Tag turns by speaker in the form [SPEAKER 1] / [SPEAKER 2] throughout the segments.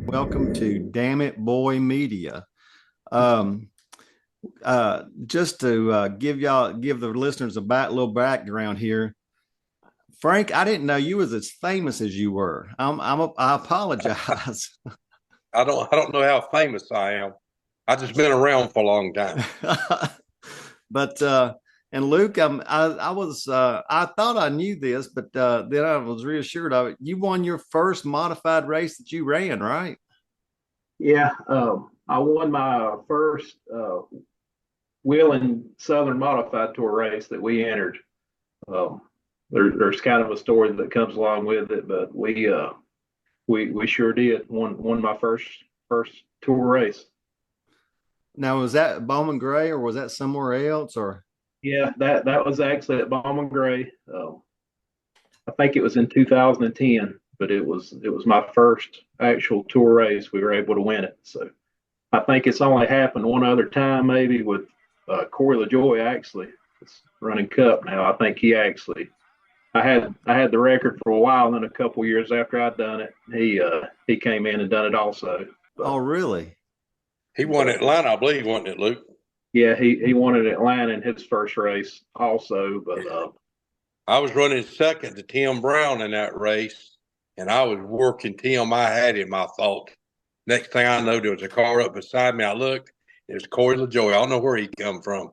[SPEAKER 1] Welcome to Damn It Boy Media. Um, just to give the listeners a little background here. Frank, I didn't know you was as famous as you were. I apologize.
[SPEAKER 2] I don't know how famous I am. I just been around for a long time.
[SPEAKER 1] but and Luke, I thought I knew this, but then I was reassured of it. You won your first modified race that you ran, right?
[SPEAKER 3] Yeah, I won my first Wheeling Southern Modified Tour race that we entered. Um, there's kind of a story that comes along with it, but we sure did won my first tour race.
[SPEAKER 1] Now, was that Bowman Gray or was that somewhere else? Or
[SPEAKER 3] Yeah, that was actually at Bowman Gray. I think it was in 2010, but it was my first actual tour race. We were able to win it, so. I think it's only happened one other time, maybe with Corey LaJoy. Actually, it's running Cup now. I think I had the record for a while, and then a couple years after I'd done it, he came in and done it also.
[SPEAKER 1] oh,
[SPEAKER 3] But
[SPEAKER 1] really?
[SPEAKER 2] He won Atlanta, I believe, wasn't it, Luke?
[SPEAKER 3] yeah, he won at Atlanta in his first race also. But
[SPEAKER 2] I was running second to Tim Brown in that race, and I was working Tim. I had him, I thought. Next thing I know, there was a car up beside me. I looked, it was Corey LaJoy. I don't know where he come from.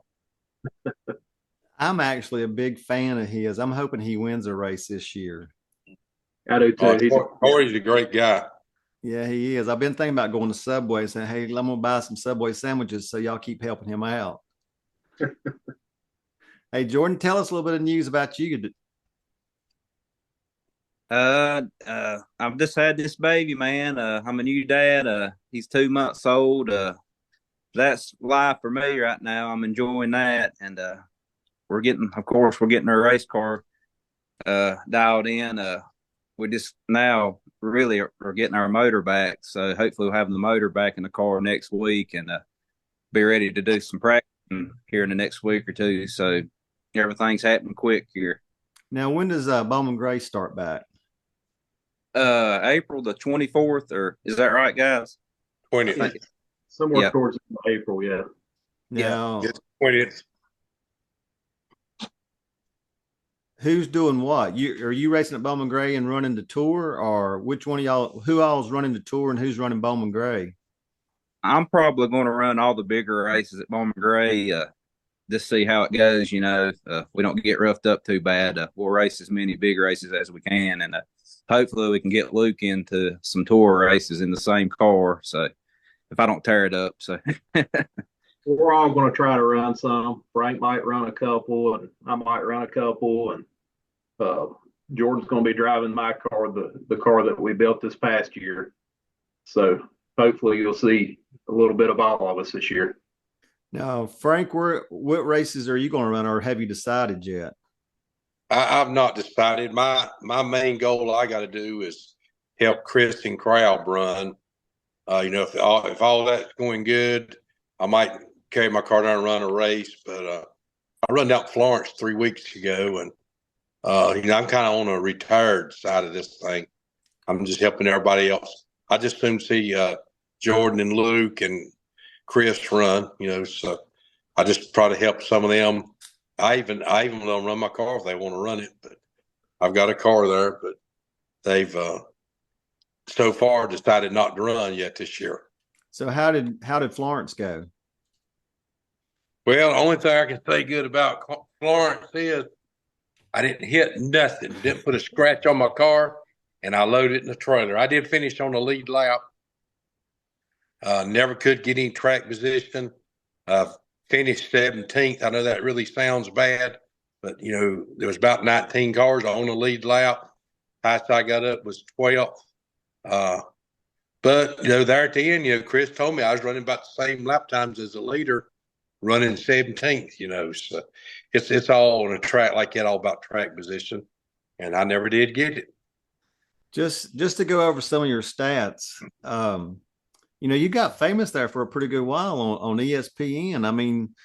[SPEAKER 1] I'm actually a big fan of his. I'm hoping he wins a race this year.
[SPEAKER 3] I do too.
[SPEAKER 2] Corey's a great guy.
[SPEAKER 1] Yeah, he is. I've been thinking about going to Subway and saying, hey, I'm going to buy some Subway sandwiches so y'all keep helping him out. Hey, Jordan, tell us a little bit of news about you.
[SPEAKER 4] I've just had this baby, man. I'm a new dad. He's 2 months old. That's life for me right now. I'm enjoying that, and we're getting our race car dialed in. We just now really are getting our motor back, so hopefully we'll have the motor back in the car next week and be ready to do some practicing here in the next week or two. So everything's happening quick here.
[SPEAKER 1] Now, when does Bowman Gray start back?
[SPEAKER 4] April the 24th, or is that right, guys?
[SPEAKER 2] 20th.
[SPEAKER 3] Somewhere towards April. Yeah.
[SPEAKER 1] Now,
[SPEAKER 2] It's 20th.
[SPEAKER 1] who's doing what? Are you racing at Bowman Gray and running the tour, or which one of y'all? Who all's running the tour and who's running Bowman Gray?
[SPEAKER 4] I'm probably going to run all the bigger races at Bowman Gray. Just see how it goes. We don't get roughed up too bad. We'll race as many big races as we can, and hopefully we can get Luke into some tour races in the same car. So if I don't tear it up, so
[SPEAKER 3] We're all going to try to run some. Frank might run a couple, and I might run a couple, and uh, Jordan's going to be driving my car, the car that we built this past year. So hopefully you'll see a little bit of all of us this year.
[SPEAKER 1] Now, Frank, what races are you going to run, or have you decided yet?
[SPEAKER 2] I've not decided. My main goal I got to do is help Chris and Crowd run. If all that's going good, I might carry my car down and run a race. But I run down Florence 3 weeks ago, and I'm kind of on a retired side of this thing. I'm just helping everybody else. I just soon see Jordan and Luke and Chris run. So I just try to help some of them. I even let them run my car if they want to run it, but I've got a car there. But they've so far decided not to run yet this year.
[SPEAKER 1] So how did Florence go?
[SPEAKER 2] Well, the only thing I can say good about Florence is I didn't hit nothing, didn't put a scratch on my car, and I loaded it in the trailer. I did finish on the lead lap. Never could get any track position. Finished 17th. I know that really sounds bad, but there was about 19 cars on the lead lap. Highest I got up was 12th. But there at the end, Chris told me I was running about the same lap times as the leader, running 17th. So it's all on a track like that, all about track position, and I never did get it.
[SPEAKER 1] Just to go over some of your stats, you got famous there for a pretty good while on ESPN. I mean,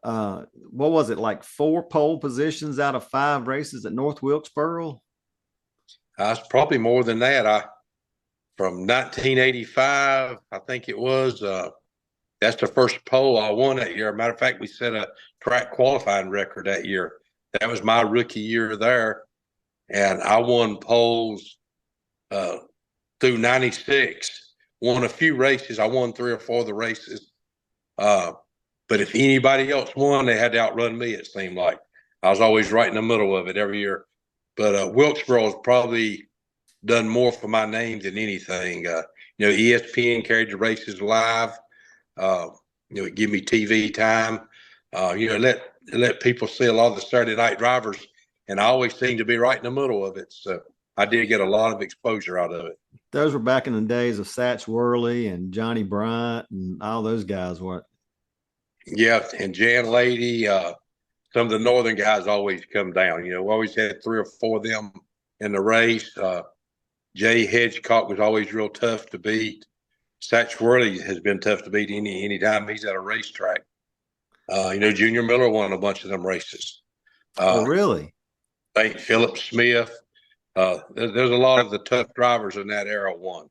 [SPEAKER 1] what was it, like 4 pole positions out of 5 races at North Wilkesboro?
[SPEAKER 2] It's probably more than that. from 1985, I think it was. That's the first pole I won that year. Matter of fact, we set a track qualifying record that year. That was my rookie year there, and I won poles through '96. Won a few races. I won 3 or 4 of the races. But if anybody else won, they had to outrun me. It seemed like I was always right in the middle of it every year. But Wilkesboro has probably done more for my name than anything. ESPN carried the races live. It give me TV time. Let people see a lot of the Saturday night drivers, and I always seem to be right in the middle of it. So I did get a lot of exposure out of it.
[SPEAKER 1] Those were back in the days of Satch Worley and Johnny Bryant and all those guys, weren't?
[SPEAKER 2] Yeah, and Jan Lady, some of the northern guys always come down. We always had 3 or 4 of them in the race. Jay Hedgecock was always real tough to beat. Satch Worley has been tough to beat any time he's at a racetrack. Junior Miller won a bunch of them races.
[SPEAKER 1] Oh, really?
[SPEAKER 2] St. Philip Smith. There's a lot of the tough drivers in that era won.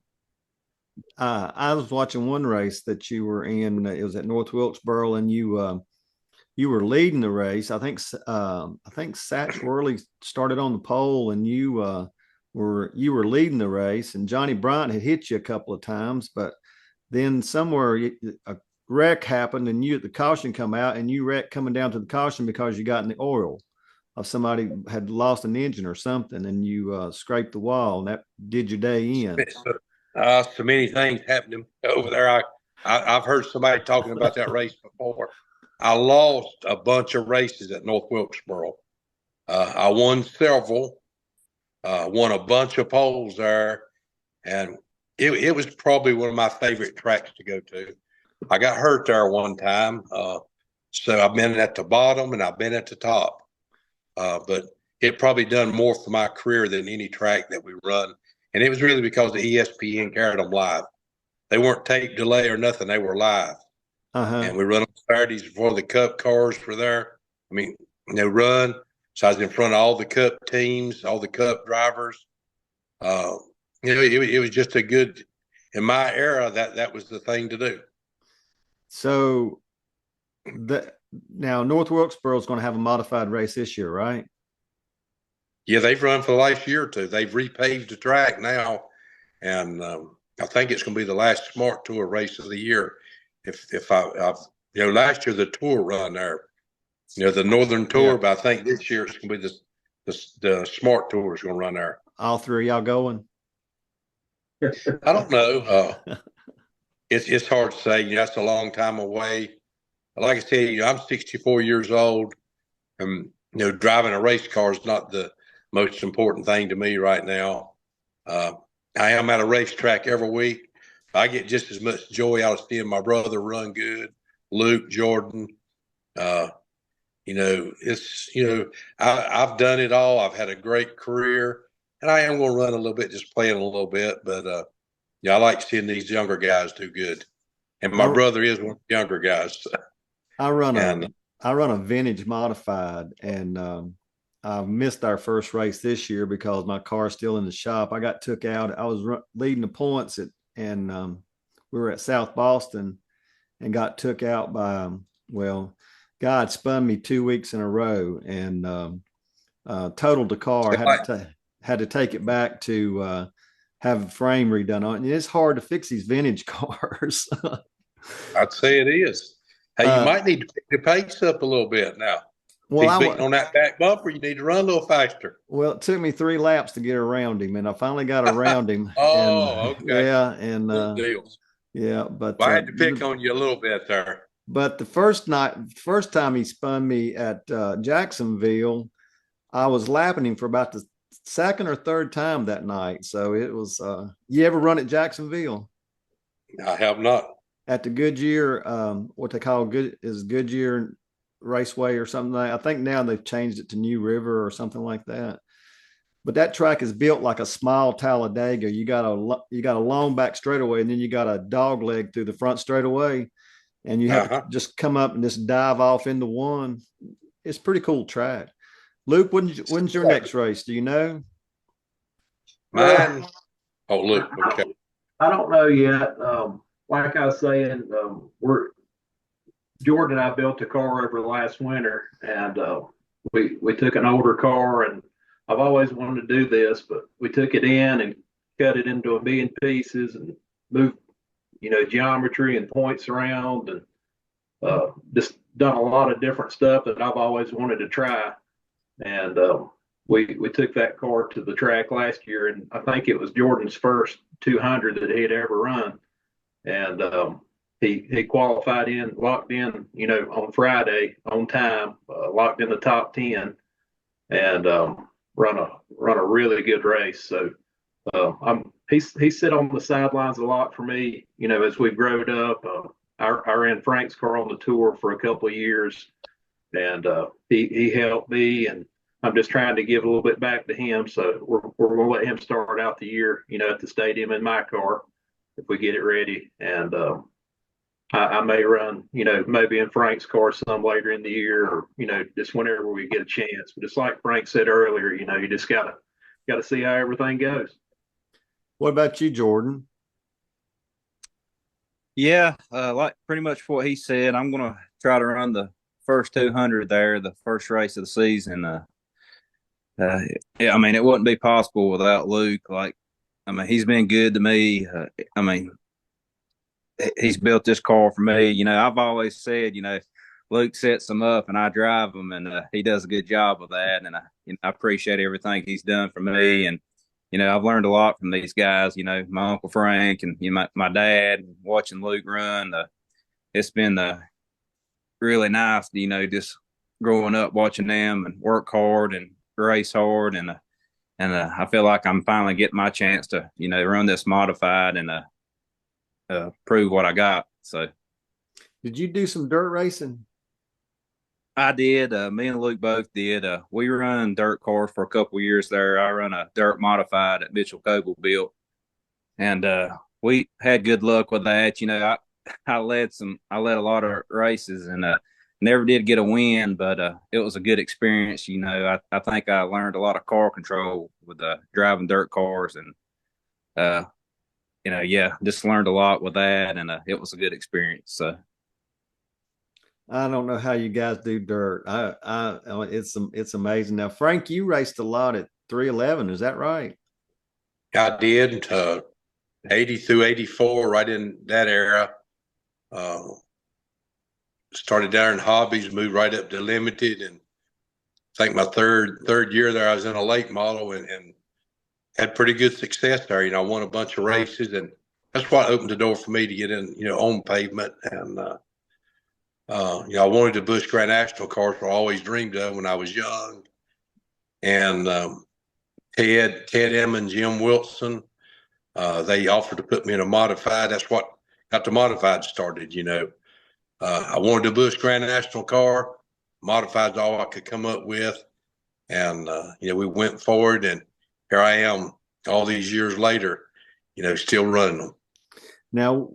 [SPEAKER 1] I was watching one race that you were in. It was at North Wilkesboro, and you were leading the race. I think Satch Worley started on the pole, and you were leading the race. And Johnny Bryant had hit you a couple of times, but then somewhere a wreck happened, and you at the caution come out, and you wrecked coming down to the caution because you got in the oil of somebody had lost an engine or something, and you scraped the wall, and that did your day in.
[SPEAKER 2] So many things happening over there. I've heard somebody talking about that race before. I lost a bunch of races at North Wilkesboro. I won several, won a bunch of poles there, and it was probably one of my favorite tracks to go to. I got hurt there one time, so I've been at the bottom and I've been at the top. But it probably done more for my career than any track that we run. And it was really because the ESPN carried them live. They weren't tape delay or nothing. They were live. And we run on Saturdays before the Cup cars were there. Run. So I was in front of all the Cup teams, all the Cup drivers. It was just a good, in my era, that was the thing to do.
[SPEAKER 1] So now North Wilkesboro is going to have a modified race this year, right?
[SPEAKER 2] Yeah, they've run for the last year or two. They've repaved the track now, and I think it's going to be the last Smart Tour race of the year. Last year the Tour run there, the Northern Tour, but I think this year it's going to be the Smart Tour is going to run there.
[SPEAKER 1] All 3 of y'all going?
[SPEAKER 2] I don't know. It's hard to say. That's a long time away. Like I said, I'm 64 years old, and driving a race car is not the most important thing to me right now. I am at a racetrack every week. I get just as much joy out of seeing my brother run good, Luke, Jordan. I've done it all. I've had a great career, and I am going to run a little bit, just playing a little bit. But I like seeing these younger guys do good. And my brother is one of the younger guys.
[SPEAKER 1] I run a vintage modified, and I missed our first race this year because my car's still in the shop. I got took out. I was leading the points and we were at South Boston and got took out by, God spun me 2 weeks in a row and totaled the car. Had to take it back to have a frame redone on it. And it's hard to fix these vintage cars.
[SPEAKER 2] I'd say it is. Hey, you might need to pick the pace up a little bit now. Well, he's beating on that back bumper. You need to run a little faster.
[SPEAKER 1] Well, it took me 3 laps to get around him, and I finally got around him.
[SPEAKER 2] Okay.
[SPEAKER 1] Yeah, and but
[SPEAKER 2] I had to pick on you a little bit there.
[SPEAKER 1] But the first time he spun me at Jacksonville, I was lapping him for about the second or third time that night. So it was. You ever run at Jacksonville?
[SPEAKER 2] I have not.
[SPEAKER 1] At the Goodyear, what they call Goodyear Raceway or something. I think now they've changed it to New River or something like that. But that track is built like a small Talladega. You got a long back straightaway, and then you got a dog leg through the front straightaway, and you have to just come up and just dive off into one. It's a pretty cool track. Luke, when's your next race? Do you know?
[SPEAKER 2] Mine. Oh, Luke. Okay.
[SPEAKER 3] I don't know yet. Like I was saying, Jordan and I built a car over last winter, and we took an older car, and I've always wanted to do this, but we took it in and cut it into a million pieces and moved, geometry and points around, and just done a lot of different stuff that I've always wanted to try. And we took that car to the track last year, and I think it was Jordan's first 200 that he had ever run. And he qualified in, locked in, on Friday on time, locked in the top 10, and run a really good race. So he's sit on the sidelines a lot for me, as we've grown up. I ran Frank's car on the tour for a couple of years, and he helped me, and I'm just trying to give a little bit back to him. So we're going to let him start out the year, at the stadium in my car if we get it ready. And I may run, maybe in Frank's car some later in the year, or, just whenever we get a chance. But it's like Frank said earlier, you just gotta see how everything goes.
[SPEAKER 1] What about you, Jordan?
[SPEAKER 4] Yeah, like pretty much what he said. I'm gonna try to run the first 200 there, the first race of the season. Yeah, I mean, it wouldn't be possible without Luke. Like, I mean, he's been good to me. I mean, he's built this car for me. I've always said, Luke sets them up and I drive them, and he does a good job of that. And I appreciate everything he's done for me. And I've learned a lot from these guys. My Uncle Frank and my dad, watching Luke run. It's been really nice, just growing up watching them and work hard and race hard. And I feel like I'm finally getting my chance to run this modified and prove what I got. So,
[SPEAKER 1] did you do some dirt racing?
[SPEAKER 4] I did. Me and Luke both did. We run dirt cars for a couple of years there. I run a dirt modified that Mitchell Coble built, and we had good luck with that. I led a lot of races, and never did get a win, but it was a good experience. I think I learned a lot of car control with driving dirt cars, and yeah, just learned a lot with that, and it was a good experience. So.
[SPEAKER 1] I don't know how you guys do dirt. It's amazing. Now, Frank, you raced a lot at 311. Is that right?
[SPEAKER 2] I did 80 through 84, right in that era. Started down in hobbies, moved right up to limited, and I think my third year there, I was in a late model and had pretty good success there. I won a bunch of races, and that's what opened the door for me to get in, on pavement. And I wanted the Busch Grand National cars, I always dreamed of when I was young. And Ted Emmons, Jim Wilson, they offered to put me in a modified. That's what got the modified started. I wanted the Busch Grand National car. Modified's all I could come up with, and we went forward, and here I am all these years later, still running them.
[SPEAKER 1] Now,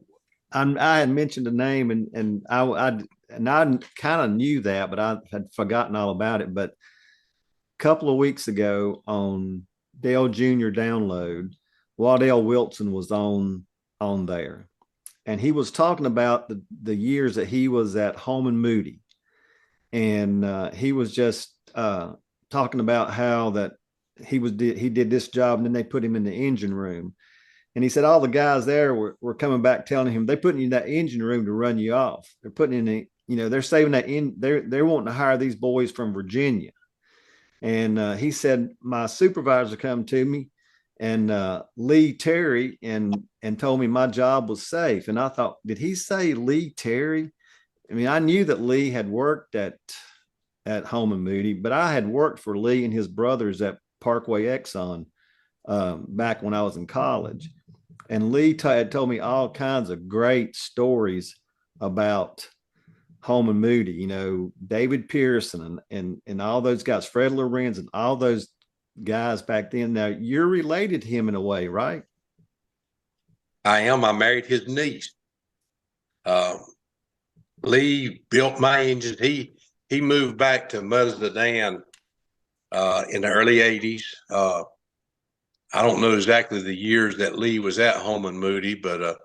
[SPEAKER 1] I had mentioned a name, and I kind of knew that, but I had forgotten all about it. But a couple of weeks ago on Dale Jr. Download, Waddell Wilson was on there, and he was talking about the years that he was at Holman Moody, and he was just talking about how that he did this job, and then they put him in the engine room. And he said all the guys there were coming back telling him they're putting you in that engine room to run you off. They're putting in the, they're saving that in. They're wanting to hire these boys from Virginia. And he said my supervisor come to me, and Lee Terry, and told me my job was safe. And I thought, did he say Lee Terry? I mean, I knew that Lee had worked at Holman Moody, but I had worked for Lee and his brothers at Parkway Exxon back when I was in college. And Lee had told me all kinds of great stories about Holman Moody, David Pearson and all those guys, Fred Lorenz and all those guys back then. Now, you're related to him in a way, right?
[SPEAKER 2] I am. I married his niece. Lee built my engines. He moved back to Mazda in the early 80s. I don't know exactly the years that Lee was at Holman Moody, but I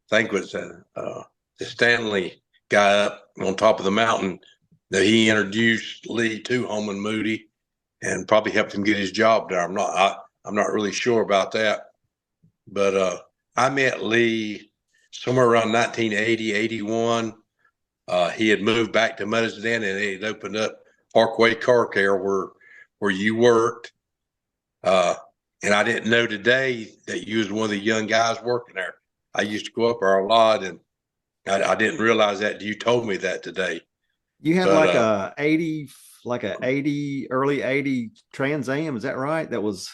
[SPEAKER 2] think it was the Stanley guy up on top of the mountain that he introduced Lee to Holman Moody and probably helped him get his job there. I'm not really sure about that, but I met Lee somewhere around 1980, 81. He had moved back to Mudsden and he had opened up Parkway Car Care where you worked. And I didn't know today that you was one of the young guys working there. I used to go up there a lot, and I didn't realize that. You told me that today.
[SPEAKER 1] You had like a 80, early 80 Trans Am. Is that right? That was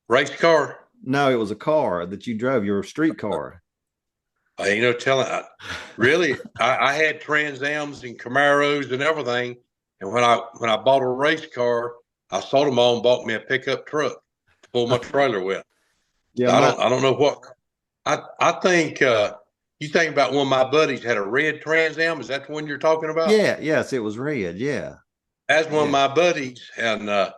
[SPEAKER 2] race car.
[SPEAKER 1] No, it was a car that you drove, your street car.
[SPEAKER 2] You know, really, I had Trans Ams and Camaros and everything. And when I bought a race car, I sold them all and bought me a pickup truck to pull my trailer with.
[SPEAKER 1] Yeah,
[SPEAKER 2] I don't know what I think. You think about one of my buddies had a red Trans Am. Is that the one you're talking about?
[SPEAKER 1] Yeah, yes, it was red. Yeah,
[SPEAKER 2] that's one of my buddies, and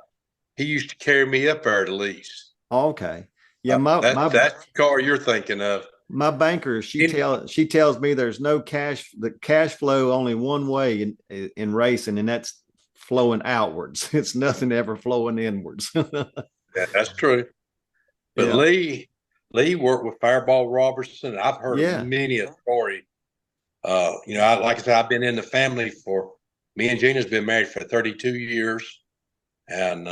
[SPEAKER 2] he used to carry me up there to lease.
[SPEAKER 1] Okay, yeah,
[SPEAKER 2] that's the car you're thinking of.
[SPEAKER 1] My banker, she tells me there's no the cash flow only one way in racing, and that's flowing outwards. It's nothing ever flowing inwards.
[SPEAKER 2] Yeah, that's true. But yeah. Lee worked with Fireball Robertson. I've heard many a story. You know, like I said, I've been in the family me and Gina's been married for 32 years. And,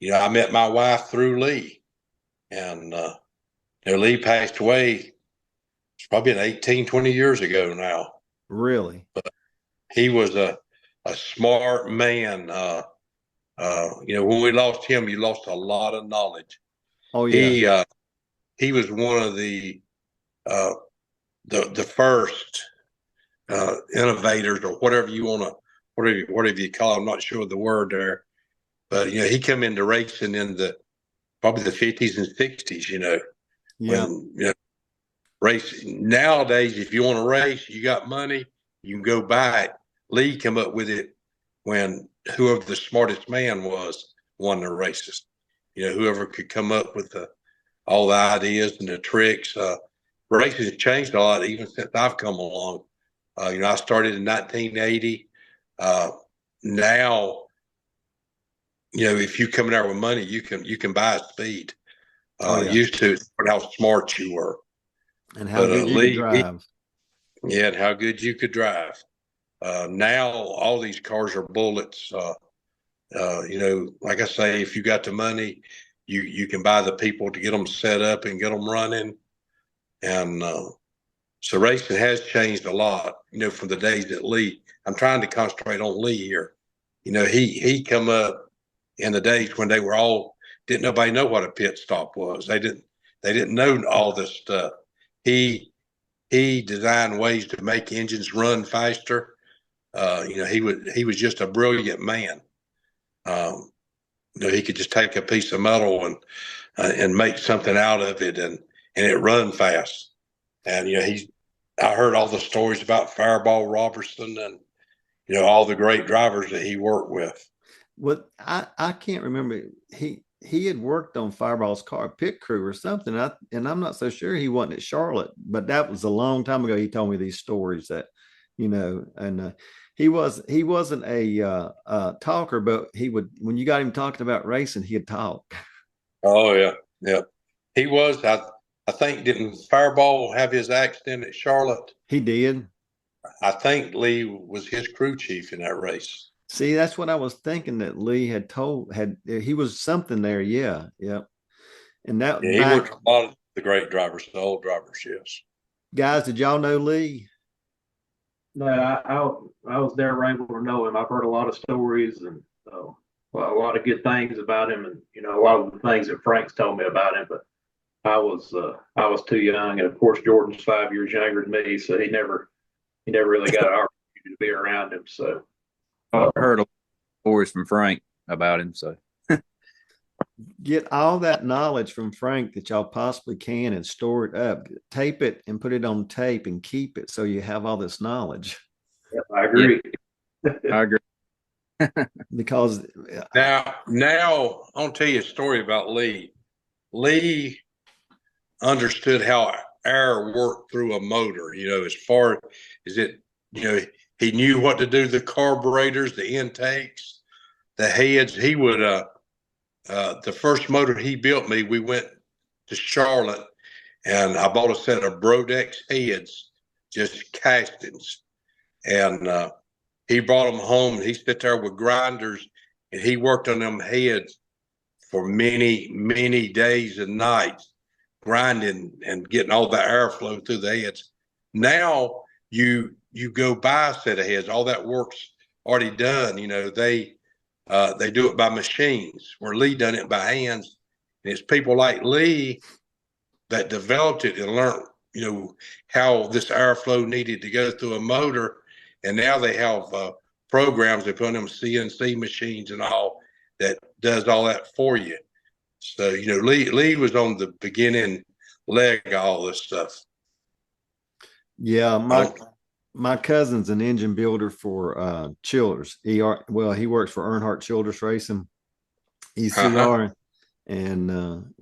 [SPEAKER 2] you know, I met my wife through Lee. And, you know, Lee passed away. It's probably been 18, 20 years ago now.
[SPEAKER 1] Really?
[SPEAKER 2] But he was a smart man. You know, when we lost him, you lost a lot of knowledge.
[SPEAKER 1] Oh, yeah.
[SPEAKER 2] He was one of the first innovators, or whatever you want to, whatever you call it. I'm not sure of the word there, but you know, he came into racing in probably the 50s and 60s. You know, when you know, racing nowadays, if you want to race, you got money, you can go buy it. Lee came up with it when whoever the smartest man won the races. You know, whoever could come up with all the ideas and the tricks. Racing has changed a lot even since I've come along. You know, I started in 1980. Now, you know, if you come in there with money, you can buy a speed. Used to, but how smart you were.
[SPEAKER 1] And how good you could drive.
[SPEAKER 2] And how good you could drive. Now all these cars are bullets. You know, like I say, if you got the money, you can buy the people to get them set up and get them running. And so racing has changed a lot, you know, from the days that Lee. I'm trying to concentrate on Lee here. You know, he come up in the days when they were didn't nobody know what a pit stop was. They didn't know all this stuff. He designed ways to make engines run faster. You know, he was just a brilliant man. You know, he could just take a piece of metal and make something out of it, and it run fast. And you know, I heard all the stories about Fireball Robertson and you know all the great drivers that he worked with.
[SPEAKER 1] Well, I can't remember. He had worked on Fireball's car pit crew or something, and I'm not so sure he wasn't at Charlotte, but that was a long time ago. He told me these stories that, you know, and he wasn't a talker, but he would, when you got him talking about racing, he'd talk.
[SPEAKER 2] Oh yeah. He was. I think, didn't Fireball have his accident at Charlotte?
[SPEAKER 1] He did.
[SPEAKER 2] I think Lee was his crew chief in that race.
[SPEAKER 1] See, that's what I was thinking, that Lee he was something there. Yeah. And that
[SPEAKER 2] he worked with a lot of the great drivers, the old drivers. Yes.
[SPEAKER 1] Guys, did y'all know Lee?
[SPEAKER 3] No, I was there able to know him. I've heard a lot of stories and a lot of good things about him, and you know a lot of the things that Frank's told me about him. But I was too young, and of course Jordan's 5 years younger than me, so he never really got an opportunity to be around him. So
[SPEAKER 4] I've heard a lot of stories from Frank about him. So
[SPEAKER 1] get all that knowledge from Frank that y'all possibly can and store it up, tape it and put it on tape and keep it so you have all this knowledge.
[SPEAKER 3] Yep, I agree.
[SPEAKER 4] I agree.
[SPEAKER 1] because
[SPEAKER 2] Now I'll tell you a story about Lee. Lee understood how air worked through a motor, as far as it, you know, he knew what to do, the carburetors, the intakes, the heads. He would, the first motor he built me, we went to Charlotte and I bought a set of Brodex heads, just castings. And he brought them home and he sat there with grinders and he worked on them heads for many, many days and nights, grinding and getting all the airflow through the heads. Now you go buy a set of heads, all that work's already done. They do it by machines, where Lee done it by hands. And it's people like Lee that developed it and learned, how this airflow needed to go through a motor. And now they have programs. They put them CNC machines and all that does all that for you. So, Lee was on the beginning leg of all this stuff.
[SPEAKER 1] Yeah, my cousin's an engine builder for Childers. He works for Earnhardt Childers Racing, ECR, and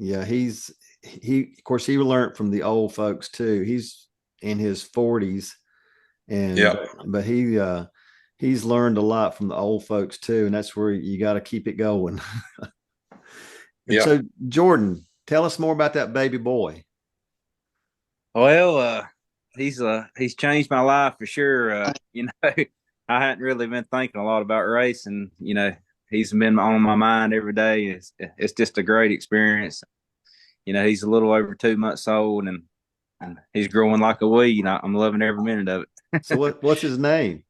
[SPEAKER 1] he of course he learned from the old folks too. He's in his 40s, and but he's learned a lot from the old folks too, and that's where you got to keep it going.
[SPEAKER 2] Yeah.
[SPEAKER 1] So, Jordan, tell us more about that baby boy.
[SPEAKER 4] Well, he's changed my life for sure. I hadn't really been thinking a lot about racing. He's been on my mind every day. It's just a great experience. He's a little over 2 months old and he's growing like a weed. I'm loving every minute of it.
[SPEAKER 1] So what's his name?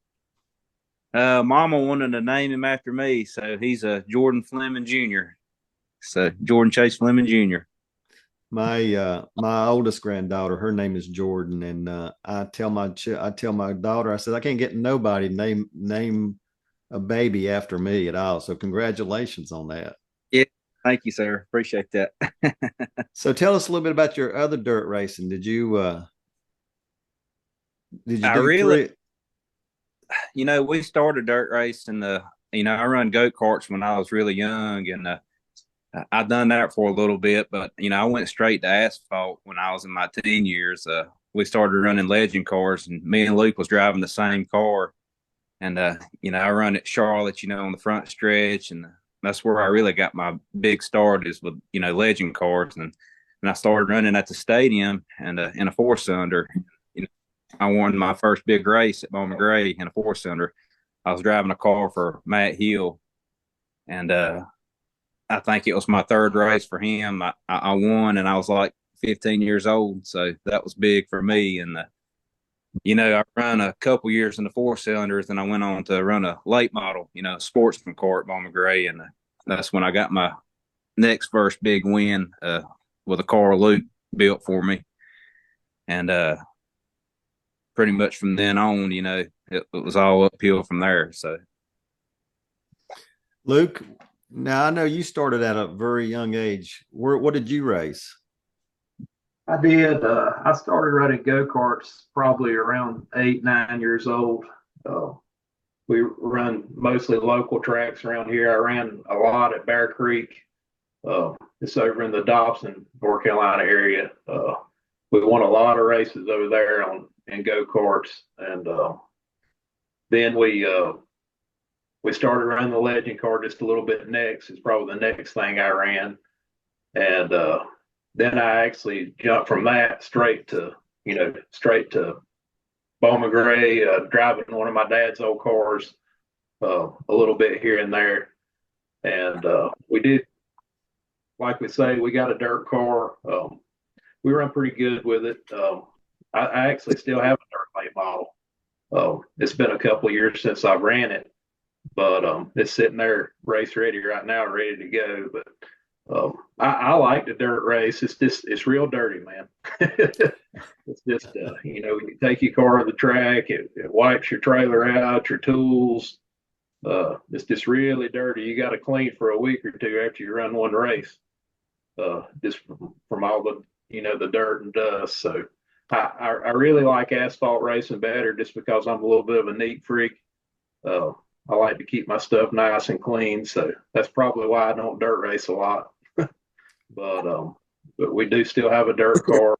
[SPEAKER 4] Mama wanted to name him after me, so he's a Jordan Fleming Jr. So Jordan Chase Fleming Jr.
[SPEAKER 1] My oldest granddaughter, her name is Jordan, and I tell my daughter, I said, I can't get nobody name a baby after me at all. So congratulations on that.
[SPEAKER 4] Yeah, thank you, sir. Appreciate that.
[SPEAKER 1] So tell us a little bit about your other dirt racing. Did you do
[SPEAKER 4] we started dirt racing. I run go-karts when I was really young, and I done that for a little bit, but I went straight to asphalt when I was in my teen years. We started running legend cars, and me and Luke was driving the same car. And I run at Charlotte, on the front stretch, and that's where I really got my big start is with legend cars, and I started running at the stadium and in a 4-cylinder. I won my first big race at Bowman Gray in a 4-cylinder. I was driving a car for Matt Hill, and I think it was my third race for him. I won, and I was like 15 years old, so that was big for me. And I ran a couple years in the 4-cylinders, and I went on to run a late model, sportsman car at Bowman Gray, and that's when I got my next first big win with a car Luke built for me. And pretty much from then on, it was all uphill from there. So,
[SPEAKER 1] Luke, now I know you started at a very young age. What did you race?
[SPEAKER 3] I did. I started running go-karts probably around 8, 9 years old. We run mostly local tracks around here. I ran a lot at Bear Creek. It's over in the Dobson, North Carolina area. We won a lot of races over there in go-karts, and then we started running the legend car just a little bit next. It's probably the next thing I ran, and then I actually jumped from that straight to Bowman Gray, driving one of my dad's old cars a little bit here and there, and we did, like we say, we got a dirt car. We run pretty good with it. I actually still have a dirt late model. It's been a couple of years since I ran it, but it's sitting there race ready right now, ready to go. But I like the dirt race. It's real dirty, man. It's just you take your car to the track, it wipes your trailer out, your tools. It's just really dirty. You got to clean for a week or two after you run one race, just from all the the dirt and dust. So I really like asphalt racing better, just because I'm a little bit of a neat freak. I like to keep my stuff nice and clean, so that's probably why I don't dirt race a lot. But we do still have a dirt car.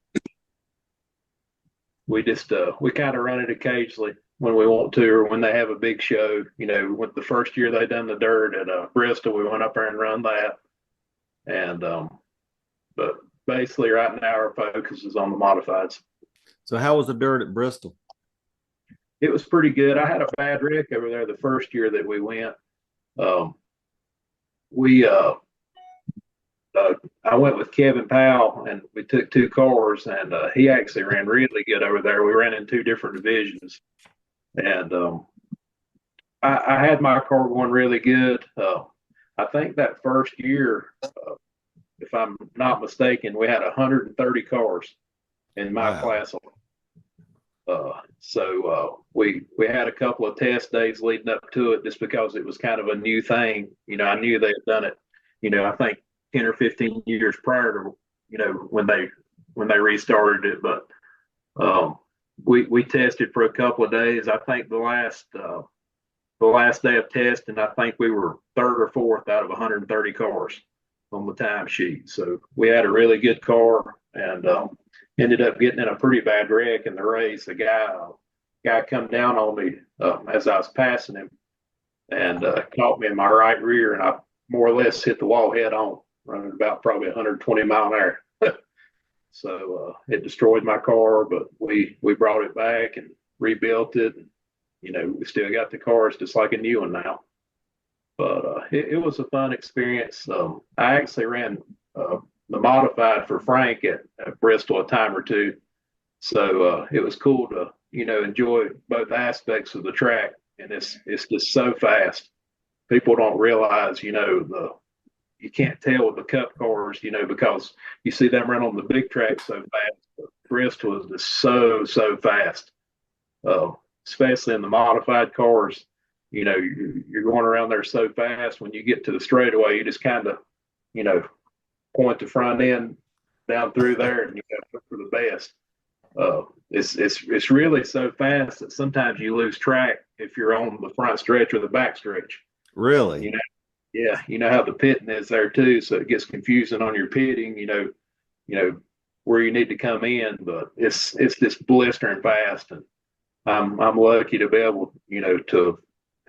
[SPEAKER 3] We just we kind of run it occasionally when we want to, or when they have a big show. You know, with the first year they done the dirt at Bristol, we went up there and run that. And but basically right now our focus is on the modifieds.
[SPEAKER 1] So how was the dirt at Bristol?
[SPEAKER 3] It was pretty good. I had a bad wreck over there the first year that we went. We I went with Kevin Powell, and we took two cars, and he actually ran really good over there. We ran in two different divisions, and I had my car going really good. I think that first year, if I'm not mistaken, we had 130 cars in my class. So we had a couple of test days leading up to it, just because it was kind of a new thing. You know, I knew they had done it. You know, I think 10 or 15 years prior to, you know, when they restarted it. But we tested for a couple of days. I think the last day of testing, I think we were third or fourth out of 130 cars on the timesheet. So we had a really good car, and ended up getting in a pretty bad wreck in the race. A guy come down on me as I was passing him, and caught me in my right rear, and I more or less hit the wall head on, running about probably 120 mile an hour. So it destroyed my car, but we brought it back and rebuilt it. And, you know, we still got the car. It's just like a new one now. But it was a fun experience. I actually ran the modified for Frank at Bristol a time or two. So it was cool to, you know, enjoy both aspects of the track. And it's just so fast. People don't realize, you know, you can't tell with the cup cars, you know, because you see them run on the big track so fast. But Bristol is just so fast, especially in the modified cars. You know, you're going around there so fast. When you get to the straightaway, you just kind of, you know, point the front end down through there, and you got to look for the best. It's really so fast that sometimes you lose track if you're on the front stretch or the back stretch.
[SPEAKER 1] Really?
[SPEAKER 3] You know, yeah, you know how the pitting is there too, so it gets confusing on your pitting. You know where you need to come in, but it's just blistering fast, and I'm lucky to be able, you know, to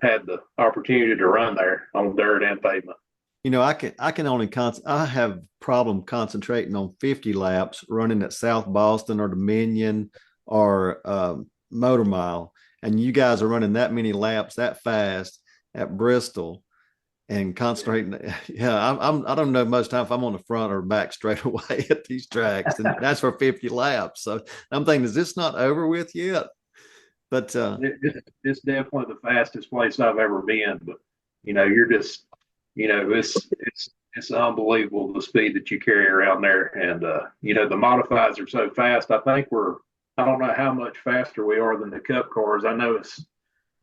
[SPEAKER 3] have had the opportunity to run there on dirt and pavement.
[SPEAKER 1] You know, I can only I have problem concentrating on 50 laps running at South Boston or Dominion or Motor Mile, and you guys are running that many laps that fast at Bristol and concentrating. Yeah, I don't know most time if I'm on the front or back straight away at these tracks, and that's for 50 laps. So I'm thinking, is this not over with yet? But
[SPEAKER 3] it's definitely the fastest place I've ever been. But you know, you're just, you know, it's unbelievable the speed that you carry around there. And you know, the modifieds are so fast. I don't know how much faster we are than the cup cars.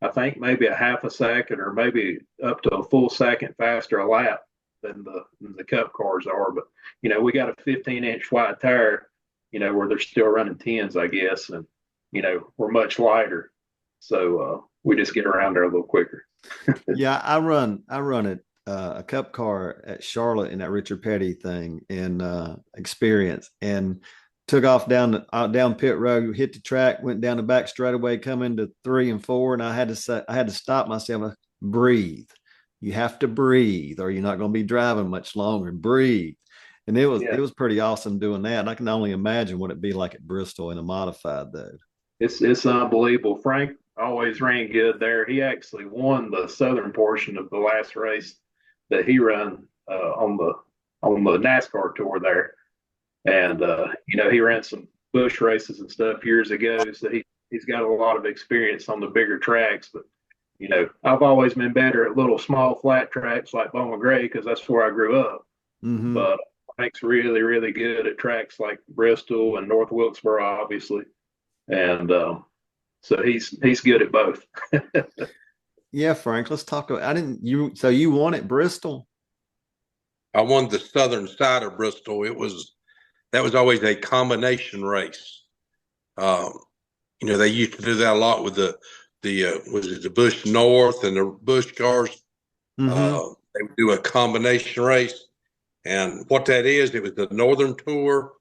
[SPEAKER 3] I think maybe a half a second or maybe up to a full second faster a lap than the cup cars are. But you know, we got a 15-inch wide tire, you know, where they're still running 10s, I guess, and you know, we're much lighter, so we just get around there a little quicker.
[SPEAKER 1] Yeah, I run it a cup car at Charlotte in that Richard Petty thing and experience, and took off down pit road, hit the track, went down the back straightaway, come into 3 and 4, and I had to stop myself, breathe. You have to breathe, or you're not going to be driving much longer. Breathe. And it was pretty awesome doing that. And I can only imagine what it'd be like at Bristol in a modified though.
[SPEAKER 3] It's unbelievable. Frank always ran good there. He actually won the southern portion of the last race that he ran on the NASCAR tour there. And you know, he ran some bush races and stuff years ago, so he's got a lot of experience on the bigger tracks. But you know, I've always been better at little small flat tracks like Bowman Gray because that's where I grew up.
[SPEAKER 1] Mm-hmm.
[SPEAKER 3] But Frank's really, really good at tracks like Bristol and North Wilkesboro, obviously. And so he's good at both.
[SPEAKER 1] Yeah, Frank, let's talk about, so you won at Bristol?
[SPEAKER 2] I won the southern side of Bristol. That was always a combination race. You know, they used to do that a lot with the was it the Bush North and the Bush cars.
[SPEAKER 1] Mm-hmm.
[SPEAKER 2] They would do a combination race, and what that is, it was the Northern Tour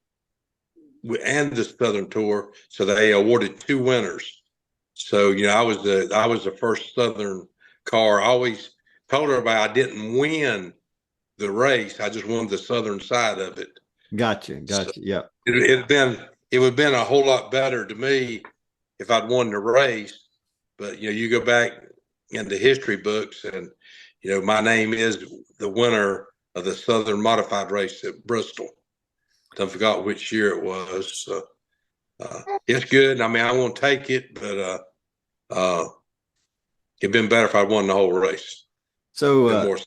[SPEAKER 2] and the Southern Tour, so they awarded two winners. So I was the first Southern car. I always told everybody I didn't win the race; I just won the Southern side of it.
[SPEAKER 1] Gotcha.
[SPEAKER 2] So
[SPEAKER 1] Yep.
[SPEAKER 2] it would have been a whole lot better to me if I'd won the race. But you go back in the history books, and my name is the winner of the Southern Modified race at Bristol. I forgot which year it was. So, it's good. I mean, I won't take it, but it'd been better if I won the whole race.
[SPEAKER 1] So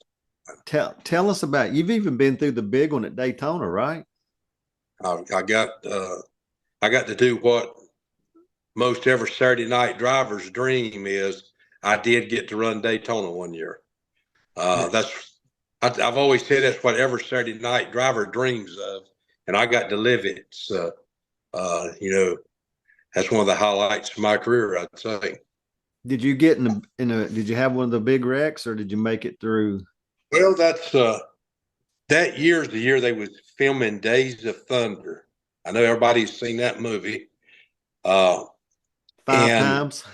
[SPEAKER 1] tell us about, you've even been through the big one at Daytona, right?
[SPEAKER 2] I got to do what most every Saturday night driver's dream is. I did get to run Daytona one year. I've always said that's what every Saturday night driver dreams of, and I got to live it. So, that's one of the highlights of my career, I'd say.
[SPEAKER 1] Did you get did you have one of the big wrecks, or did you make it through?
[SPEAKER 2] Well, that year's the year they was filming Days of Thunder. I know everybody's seen that movie.
[SPEAKER 1] 5 times.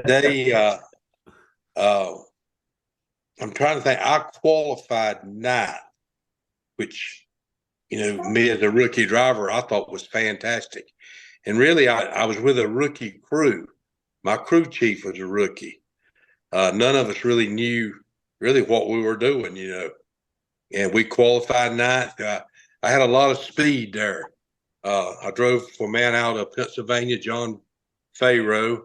[SPEAKER 2] They, I'm trying to think. I qualified ninth, which, me as a rookie driver, I thought was fantastic. And really, I was with a rookie crew. My crew chief was a rookie. None of us really knew what we were doing, and we qualified ninth. I had a lot of speed there. I drove for a man out of Pennsylvania, John Fayroe.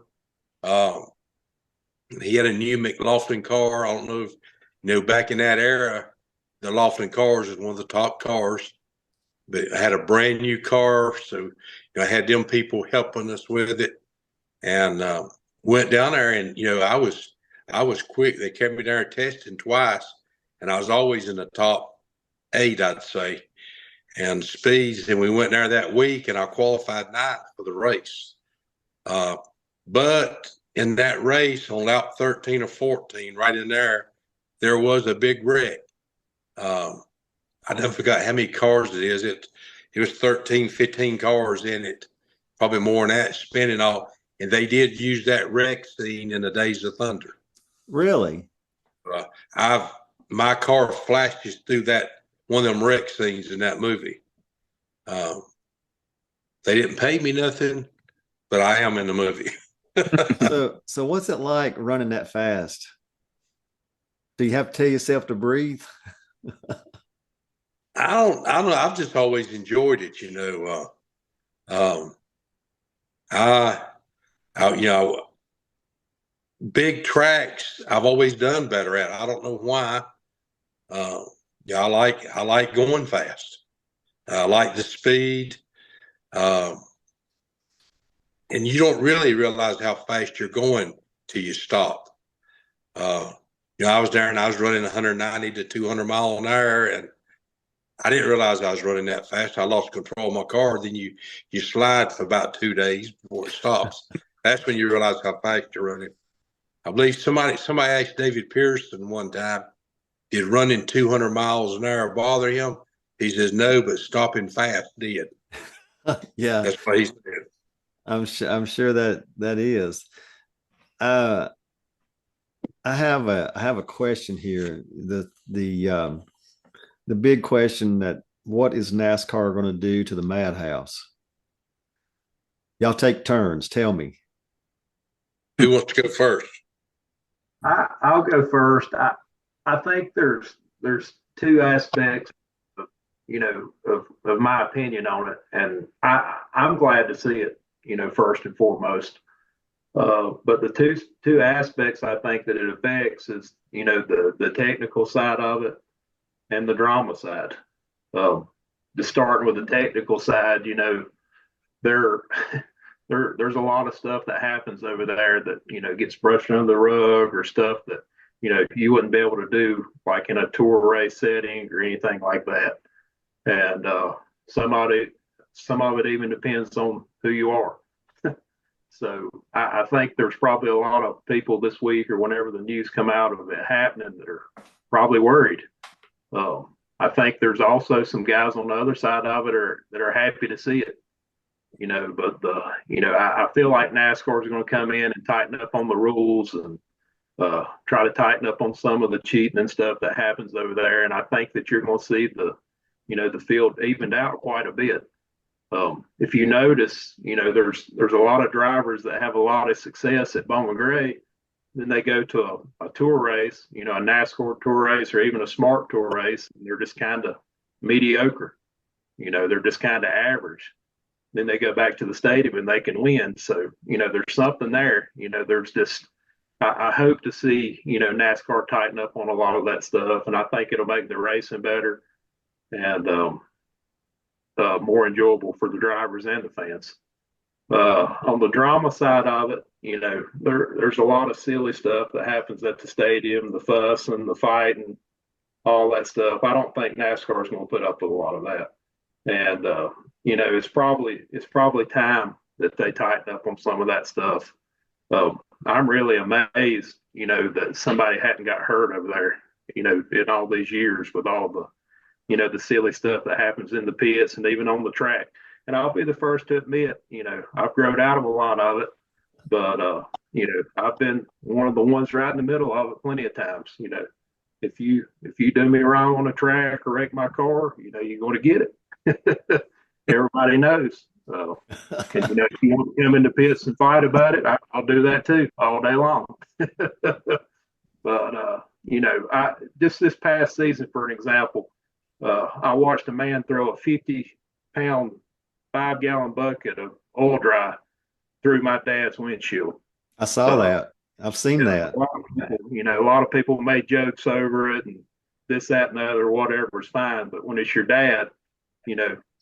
[SPEAKER 2] He had a new McLaughlin car. I don't know if, back in that era, the Laughlin cars was one of the top cars. But I had a brand new car, so I had them people helping us with it, and went down there. And I was quick. They kept me there testing twice, and I was always in the top 8, I'd say, and speeds. And we went there that week, and I qualified ninth for the race. But in that race, on lap 13 or 14, right in there was a big wreck. I never forgot how many cars it is. It was 13, 15 cars in it, probably more than that, spinning all. And they did use that wreck scene in the Days of Thunder.
[SPEAKER 1] Really?
[SPEAKER 2] My car flashes through that one of them wreck scenes in that movie. They didn't pay me nothing, but I am in the movie.
[SPEAKER 1] So what's it like running that fast? Do you have to tell yourself to breathe?
[SPEAKER 2] I don't know. I've just always enjoyed it, big tracks I've always done better at. I don't know why. I like going fast. I like the speed. And you don't really realize how fast you're going till you stop. I was there and I was running 190 to 200 mile an hour, and I didn't realize I was running that fast. I lost control of my car. Then you slide for about 2 days before it stops. That's when you realize how fast you're running. I believe somebody asked David Pearson one time, did running 200 miles an hour bother him? He says, no, but stopping fast did.
[SPEAKER 1] Yeah.
[SPEAKER 2] That's what he said.
[SPEAKER 1] I'm sure that is. I have a question here. The big question, that what is NASCAR going to do to the Madhouse? Y'all take turns. Tell me.
[SPEAKER 2] Who wants to go first?
[SPEAKER 3] I'll go first. I think there's 2 aspects, of my opinion on it, and I'm glad to see it, first and foremost. But the two aspects I think that it affects is, the technical side of it and the drama side. Just starting with the technical side, there's a lot of stuff that happens over there that, gets brushed under the rug, or stuff that, you wouldn't be able to do like in a tour race setting or anything like that. And some of it even depends on who you are. So I think there's probably a lot of people this week or whenever the news come out of it happening that are probably worried. I think there's also some guys on the other side of it that are happy to see it. But I feel like NASCAR is going to come in and tighten up on the rules and try to tighten up on some of the cheating and stuff that happens over there. And I think that you're going to see the field evened out quite a bit. If you notice, there's a lot of drivers that have a lot of success at Bowman Gray. Then they go to a tour race, a NASCAR tour race or even a smart tour race, and they're just kind of mediocre. They're just kind of average. Then they go back to the stadium and they can win. So, there's something there. There's just, I hope to see, NASCAR tighten up on a lot of that stuff. And I think it'll make the racing better and more enjoyable for the drivers and the fans. On the drama side of it, there's a lot of silly stuff that happens at the stadium, the fuss and the fight and all that stuff. I don't think NASCAR is going to put up with a lot of that. And, it's probably time that they tighten up on some of that stuff. I'm really amazed, that somebody hadn't got hurt over there, in all these years with all the silly stuff that happens in the pits and even on the track. And I'll be the first to admit, I've grown out of a lot of it, but, I've been one of the ones right in the middle of it plenty of times. If you do me wrong on a track or wreck my car, you're going to get it. Everybody knows. And, if you want to come in the pits and fight about it, I'll do that too all day long. But, just this past season, for an example, I watched a man throw a 50-pound 5-gallon bucket of oil dry through my dad's windshield.
[SPEAKER 1] I saw that. I've seen that.
[SPEAKER 3] A lot of people made jokes over it and this, that, and the other, whatever is fine. But when it's your dad,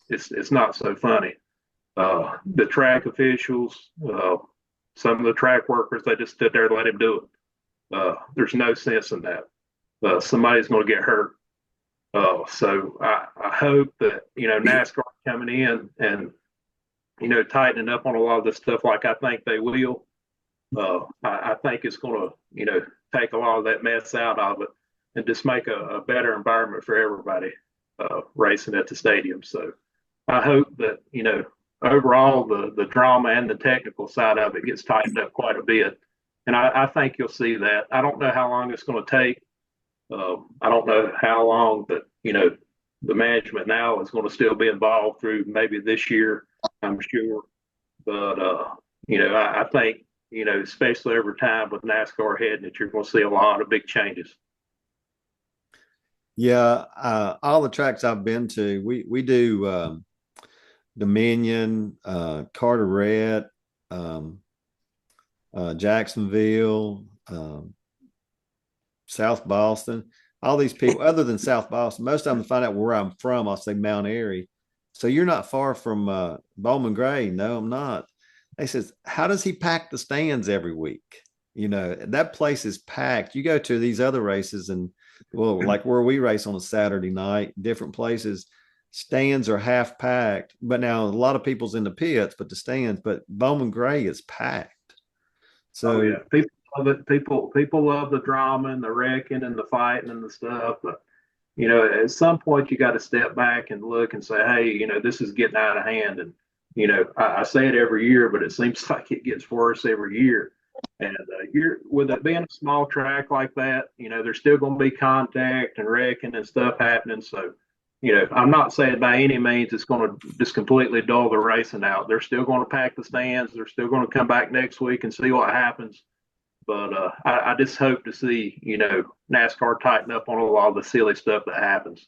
[SPEAKER 3] it's not so funny. The track officials, some of the track workers, they just stood there and let him do it. There's no sense in that. Somebody's going to get hurt. So I hope that, NASCAR coming in and, tightening up on a lot of this stuff like I think they will. I think it's going to, take a lot of that mess out of it and just make a better environment for everybody racing at the stadium. So I hope that, overall the drama and the technical side of it gets tightened up quite a bit. And I think you'll see that. I don't know how long it's going to take. I don't know how long that, the management now is going to still be involved through maybe this year, I'm sure. But, I think, especially over time with NASCAR heading, that you're going to see a lot of big changes.
[SPEAKER 1] Yeah. All the tracks I've been to, we do Dominion, Carteret, Jacksonville, South Boston, all these people, other than South Boston, most of them find out where I'm from, I'll say Mount Airy. So you're not far from Bowman Gray. No, I'm not. They says, how does he pack the stands every week? That place is packed. You go to these other races and, well, like where we race on a Saturday night, different places, stands are half packed. But now a lot of people's in the pits, but the stands, but Bowman Gray is packed. So
[SPEAKER 3] yeah, people love it. People love the drama and the wrecking and the fighting and the stuff. But at some point you got to step back and look and say, hey, this is getting out of hand. And I say it every year, but it seems like it gets worse every year. And with it being a small track like that, there's still going to be contact and wrecking and stuff happening. So, I'm not saying by any means it's going to just completely dull the racing out. They're still going to pack the stands. They're still going to come back next week and see what happens. But I just hope to see, NASCAR tighten up on a lot of the silly stuff that happens.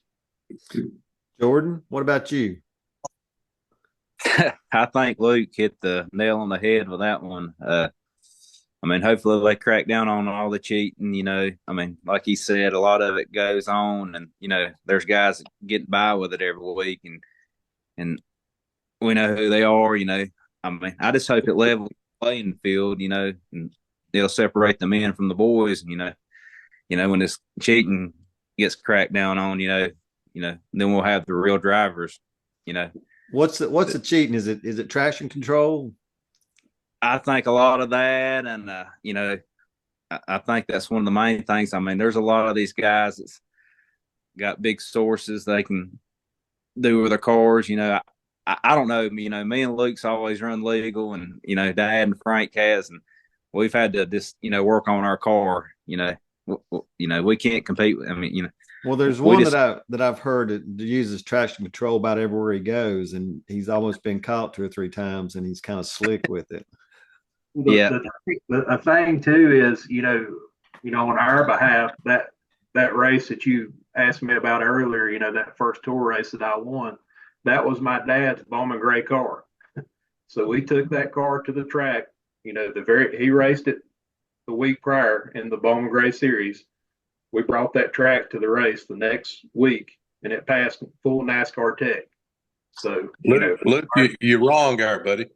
[SPEAKER 1] Jordan, what about you?
[SPEAKER 4] I think Luke hit the nail on the head with that one. Hopefully they crack down on all the cheating, like he said, a lot of it goes on and, there's guys that get by with it every week and we know who they are, I just hope it levels the playing field, and it'll separate the men from the boys, when this cheating gets cracked down on, then we'll have the real drivers,
[SPEAKER 1] What's the cheating? Is it traction control?
[SPEAKER 4] I think a lot of that, and I think that's one of the main things. I mean, there's a lot of these guys that's got big sources they can do with their cars. I don't know. Me and Luke's always run legal, and Dad and Frank has, and we've had to just work on our car. We can't compete. I mean,
[SPEAKER 1] Well, there's
[SPEAKER 4] we
[SPEAKER 1] one
[SPEAKER 4] just
[SPEAKER 1] that I've heard that uses traction control about everywhere he goes, and he's almost been caught 2 or 3 times, and he's kind of slick with it.
[SPEAKER 4] yeah.
[SPEAKER 3] The thing too is, on our behalf, that race that you asked me about earlier, that first tour race that I won, that was my dad's Bowman Gray car. So we took that car to the track. He raced it the week prior in the Bowman Gray series. We brought that track to the race the next week, and it passed full NASCAR tech. So,
[SPEAKER 2] Luke, you're wrong there, buddy.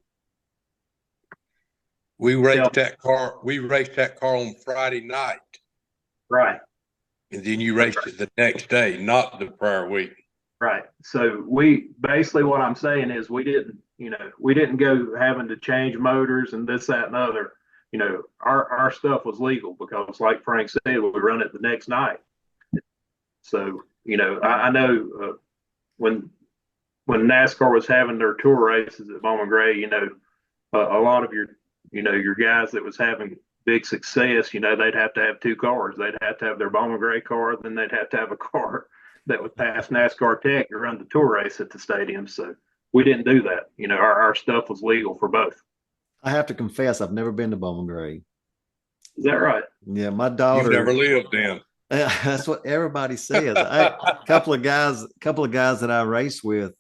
[SPEAKER 2] We raced that car. We raced that car on Friday night,
[SPEAKER 3] right.
[SPEAKER 2] and then you raced it the next day, not the prior week.
[SPEAKER 3] Right. So we basically, what I'm saying is we didn't go having to change motors and this, that, and other. Our stuff was legal because, like Frank said, we run it the next night. So, I know when NASCAR was having their tour races at Bowman Gray, a lot of your guys that was having big success, they'd have to have 2 cars. They'd have to have their Bowman Gray car, then they'd have to have a car that would pass NASCAR tech to run the tour race at the stadium. So we didn't do that. Our stuff was legal for both.
[SPEAKER 1] I have to confess, I've never been to Bowman Gray.
[SPEAKER 3] Is that right?
[SPEAKER 1] Yeah, my daughter.
[SPEAKER 2] You've never lived in.
[SPEAKER 1] That's what everybody says. A couple of guys that I race with,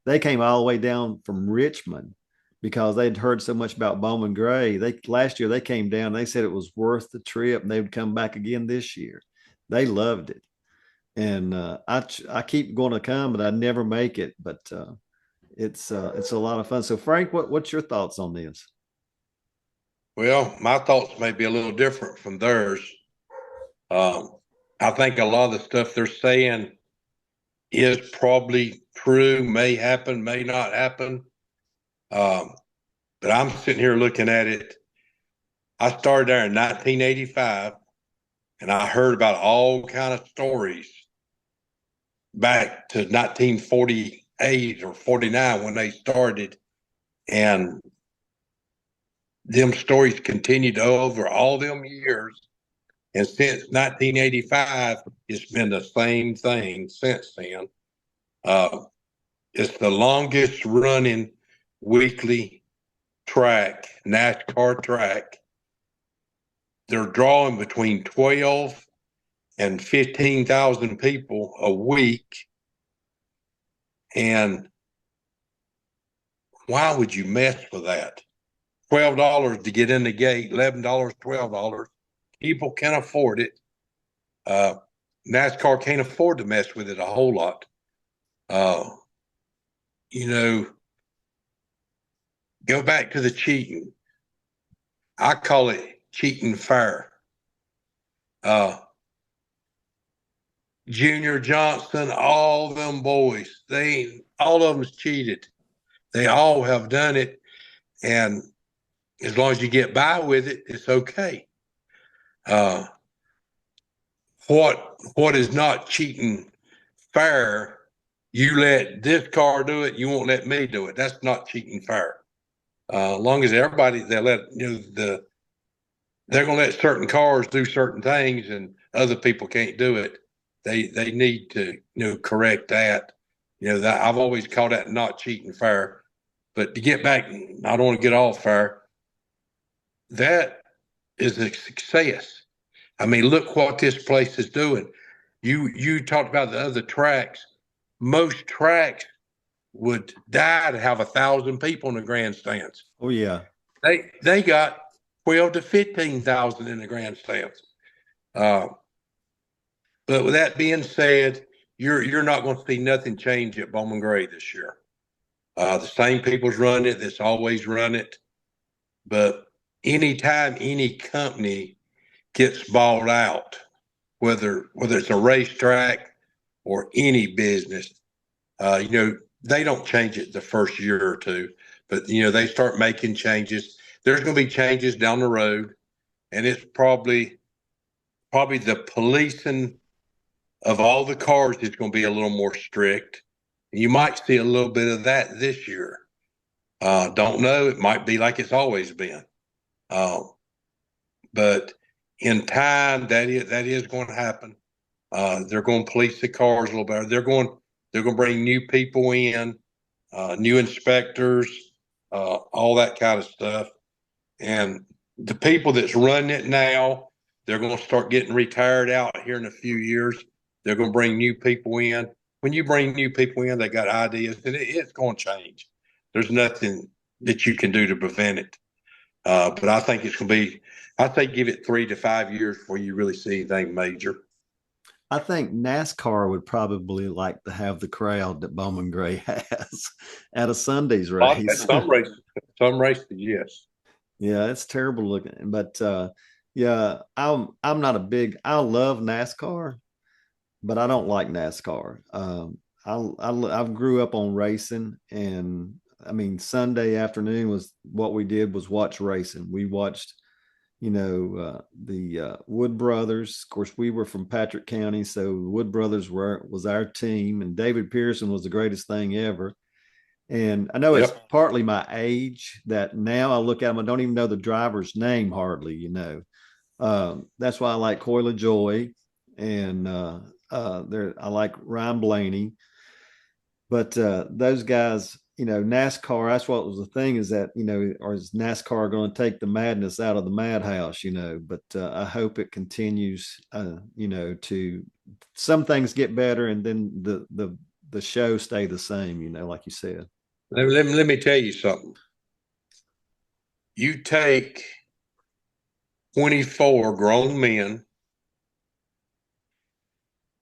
[SPEAKER 1] they came all the way down from Richmond because they'd heard so much about Bowman Gray. Last year they came down. They said it was worth the trip, and they would come back again this year. They loved it, and I keep going to come, but I never make it. But it's a lot of fun. So Frank, what's your thoughts on this?
[SPEAKER 2] Well, my thoughts may be a little different from theirs. I think a lot of the stuff they're saying is probably true, may happen, may not happen. But I'm sitting here looking at it. I started there in 1985, and I heard about all kind of stories back to 1948 or 49 when they started. And them stories continued over all them years. And since 1985, it's been the same thing since then. It's the longest running weekly track, NASCAR track. They're drawing between 12 and 15,000 people a week. And why would you mess with that? $12 to get in the gate, $11, $12. People can afford it. NASCAR can't afford to mess with it a whole lot. Go back to the cheating. I call it cheating fair. Junior Johnson, all them boys, all of them's cheated. They all have done it. And as long as you get by with it, it's okay. What is not cheating fair? You let this car do it, you won't let me do it. That's not cheating fair. As long as everybody they're gonna let certain cars do certain things and other people can't do it. They need to correct that. That I've always called that not cheating fair. But to get back, I don't want to get off fair. That is a success. I mean, look what this place is doing. You talked about the other tracks. Most tracks would die to have 1,000 people in the grandstands.
[SPEAKER 1] Oh yeah,
[SPEAKER 2] they got 12 to 15,000 in the grandstands. But with that being said, you're not going to see nothing change at Bowman Gray this year. The same people's run it that's always run it. But anytime any company gets bought out, whether it's a racetrack or any business, they don't change it the first year or two, but they start making changes. there's going to be changes down the road, and it's probably the policing of all the cars is going to be a little more strict. You might see a little bit of that this year. Don't know. It might be like it's always been. But in time, that is going to happen. They're going to police the cars a little better. They're going to bring new people in, new inspectors, all that kind of stuff. And the people that's running it now, they're going to start getting retired out here in a few years. They're going to bring new people in. When you bring new people in, they got ideas, and it's going to change. There's nothing that you can do to prevent it. But I think it's going to be, I think give it 3 to 5 years before you really see anything major.
[SPEAKER 1] I think NASCAR would probably like to have the crowd that Bowman Gray has at a Sunday's race.
[SPEAKER 2] Some races, yes.
[SPEAKER 1] Yeah, it's terrible looking. But yeah, I'm not a big. I love NASCAR, but I don't like NASCAR. I grew up on racing, and I mean Sunday afternoon was what we did was watch racing. We watched, the Wood Brothers. Of course, we were from Patrick County, so Wood Brothers was our team, and David Pearson was the greatest thing ever. And I know it's partly my age that now I look at them, I don't even know the driver's name hardly, That's why I like Coy LaJoy, and I like Ryan Blaney. But those guys, NASCAR, that's what was the thing is that, or is NASCAR going to take the madness out of the madhouse, But I hope it continues, to some things get better and then the show stay the same, like you said.
[SPEAKER 2] Let me tell you something. You take 24 grown men,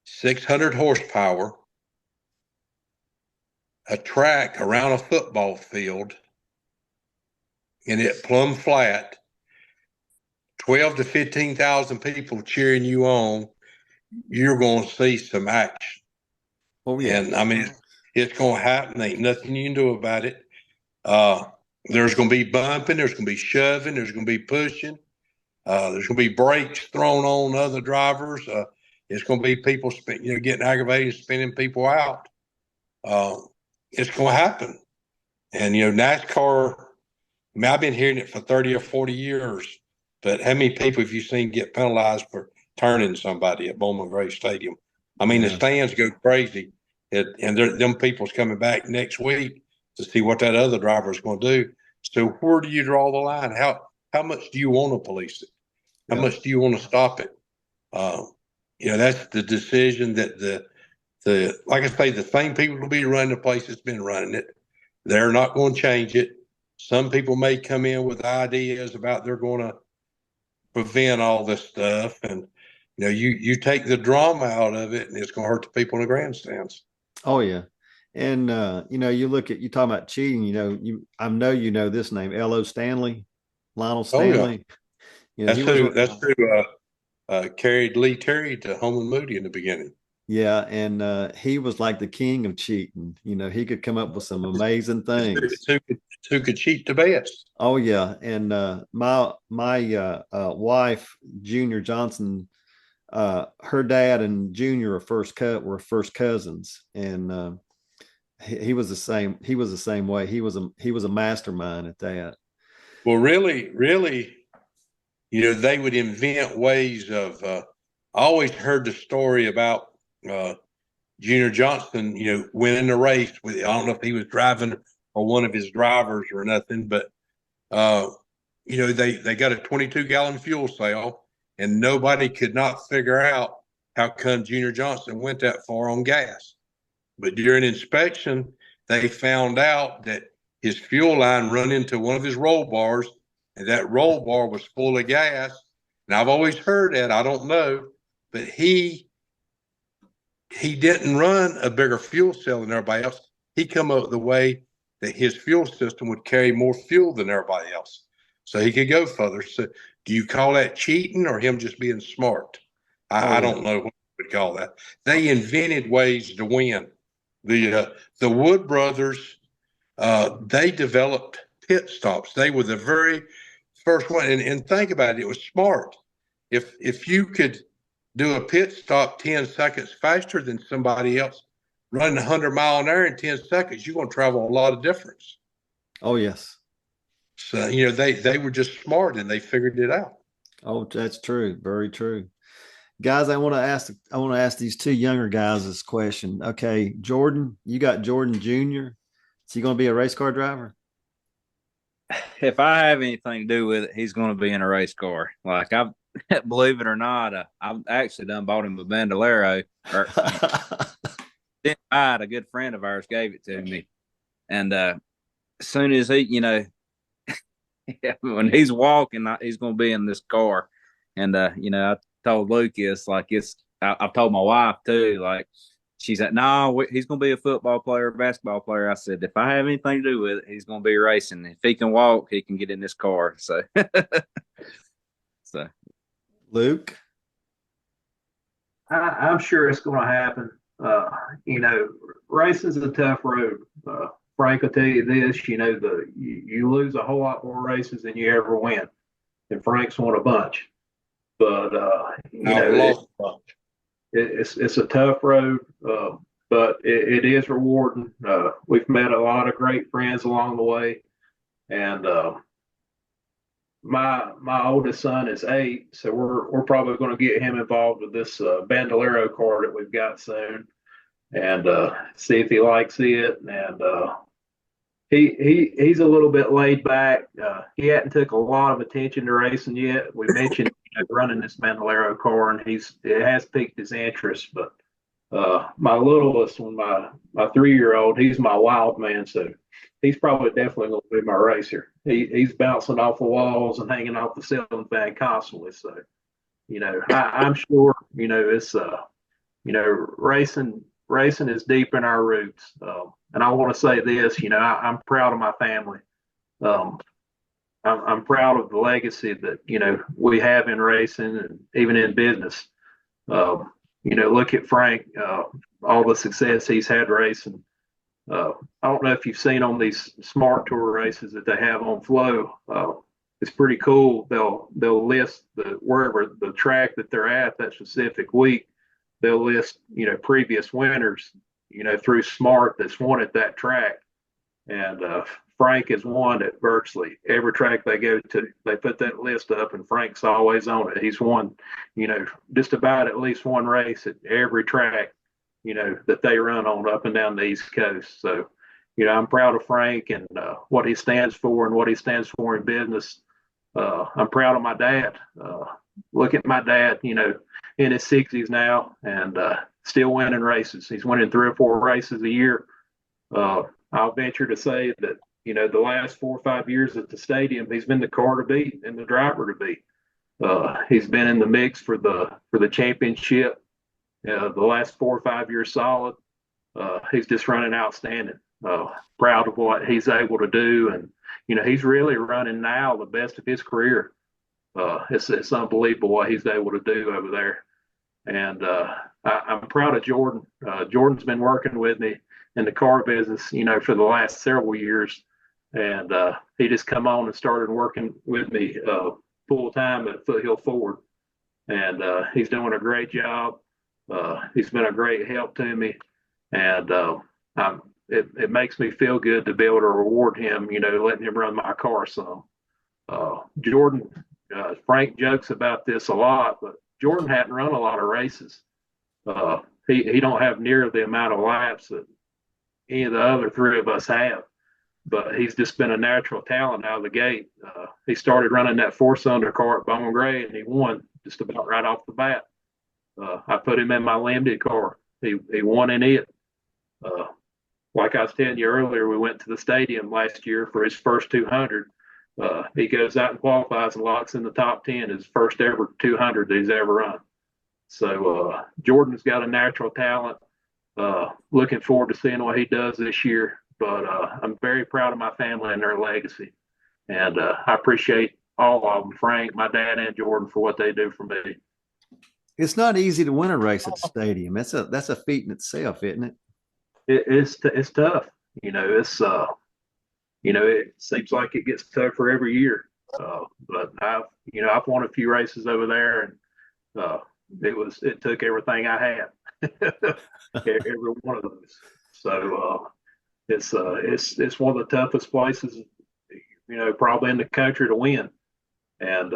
[SPEAKER 2] 600 horsepower, a track around a football field, and it plumb flat, 12 to 15,000 people cheering you on, you're going to see some action.
[SPEAKER 1] Oh, yeah.
[SPEAKER 2] And I mean, it's going to happen. Ain't nothing you can do about it. There's going to be bumping. There's going to be shoving. There's going to be pushing. There's going to be brakes thrown on other drivers. It's going to be people, getting aggravated, spinning people out. It's going to happen. And, NASCAR, I mean, I've been hearing it for 30 or 40 years, but how many people have you seen get penalized for turning somebody at Bowman Gray Stadium? I mean, the stands go crazy. And them people's coming back next week to see what that other driver is going to do. So where do you draw the line? How much do you want to police it? How much do you want to stop it? That's the decision that the like I say, the same people will be running the place that's been running it. They're not going to change it. Some people may come in with ideas about they're going to prevent all this stuff, and you take the drama out of it, and it's going to hurt the people in the grandstands.
[SPEAKER 1] Oh yeah. And you talking about cheating, I know this name, L.O. Stanley, Lionel Stanley.
[SPEAKER 2] That's who carried Lee Terry to Holman Moody in the beginning.
[SPEAKER 1] Yeah, and he was like the king of cheating. He could come up with some amazing things.
[SPEAKER 2] Who could cheat the best?
[SPEAKER 1] Oh yeah. And my wife, Junior Johnson, her dad and Junior were first cousins, and he was the same. He was the same way. He was a mastermind at that.
[SPEAKER 2] Well, really, they would invent ways of. I always heard the story about Junior Johnson, winning the race with. I don't know if he was driving or one of his drivers or nothing, but they got a 22-gallon fuel cell. And nobody could not figure out how come Junior Johnson went that far on gas. But during inspection, they found out that his fuel line run into one of his roll bars, and that roll bar was full of gas. And I've always heard that. I don't know. But he didn't run a bigger fuel cell than everybody else. He come up with the way that his fuel system would carry more fuel than everybody else, so he could go further. So do you call that cheating or him just being smart? I don't know what you would call that. They invented ways to win. The Wood Brothers, they developed pit stops. They were the very first one. And think about it, it was smart. If you could do a pit stop 10 seconds faster than somebody else running 100-mile-an-hour in 10 seconds, you're going to travel a lot of difference.
[SPEAKER 1] Oh, yes.
[SPEAKER 2] So, they were just smart and they figured it out.
[SPEAKER 1] Oh, that's true. Very true. Guys, I want to ask these two younger guys this question. Okay, Jordan, you got Jordan Jr. Is he going to be a race car driver?
[SPEAKER 4] If I have anything to do with it, he's going to be in a race car. Like I've, believe it or not, I've actually done bought him a Bandolero. Didn't buy it. A good friend of ours gave it to me, and as soon as he, when he's walking, he's going to be in this car. And I told Lucas, like, I've told my wife too, like, she's like, no, he's going to be a football player, basketball player. I said, if I have anything to do with it, he's going to be racing. If he can walk, he can get in this car. So,
[SPEAKER 1] Luke,
[SPEAKER 3] I'm sure it's going to happen. Racing's a tough road. Frank will tell you this, you lose a whole lot more races than you ever win. And Frank's won a bunch. But, it's a tough road, but it is rewarding. We've met a lot of great friends along the way. And my oldest son is 8, so we're probably going to get him involved with this Bandolero car that we've got soon, and see if he likes it. And he's a little bit laid back. He hadn't took a lot of attention to racing yet. We mentioned running this Bandolero car, and it has piqued his interest. But my littlest one, my 3-year-old, he's my wild man, so he's probably definitely going to be my racer. He's bouncing off the walls and hanging off the ceiling fan constantly. So, I'm sure, it's racing is deep in our roots. And I want to say this, I'm proud of my family. I'm proud of the legacy that, we have in racing and even in business. Look at Frank, all the success he's had racing. I don't know if you've seen on these smart tour races that they have on Flow. It's pretty cool. They'll list wherever the track that they're at that specific week. They'll list, previous winners, through Smart that's won at that track. And Frank has won at virtually every track they go to. They put that list up, and Frank's always on it. He's won, just about at least one race at every track, that they run on up and down the East Coast. So, I'm proud of Frank and what he stands for and what he stands for in business. I'm proud of my dad. Look at my dad, in his 60s now and still winning races. He's winning 3 or 4 races a year. I'll venture to say that, the last 4 or 5 years at the stadium, he's been the car to beat and the driver to beat. He's been in the mix for the championship. The last 4 or 5 years solid. He's just running outstanding. Proud of what he's able to do. And, he's really running now the best of his career. It's unbelievable what he's able to do over there. And I'm proud of Jordan. Jordan's been working with me in the car business, for the last several years. And he just come on and started working with me full time at Foothill Ford. And he's doing a great job. He's been a great help to me. And it makes me feel good to be able to reward him, letting him run my car some. Jordan, Frank jokes about this a lot, but Jordan hadn't run a lot of races. He don't have near the amount of laps that any of the other 3 of us have, but he's just been a natural talent out of the gate. He started running that 4-cylinder car at Bowman Gray, and he won just about right off the bat. I put him in my limited car. He won in it. Like I was telling you earlier, we went to the stadium last year for his first 200. He goes out and qualifies and locks in the top 10, his first ever 200 that he's ever run. So Jordan's got a natural talent. Looking forward to seeing what he does this year. But I'm very proud of my family and their legacy. And I appreciate all of them, Frank, my dad, and Jordan, for what they do for me.
[SPEAKER 1] It's not easy to win a race at the stadium. That's a feat in itself, isn't it?
[SPEAKER 3] It's tough. It seems like it gets tougher every year. But I've won a few races over there, and it took everything I had, every one of those. So it's one of the toughest places, probably in the country to win. And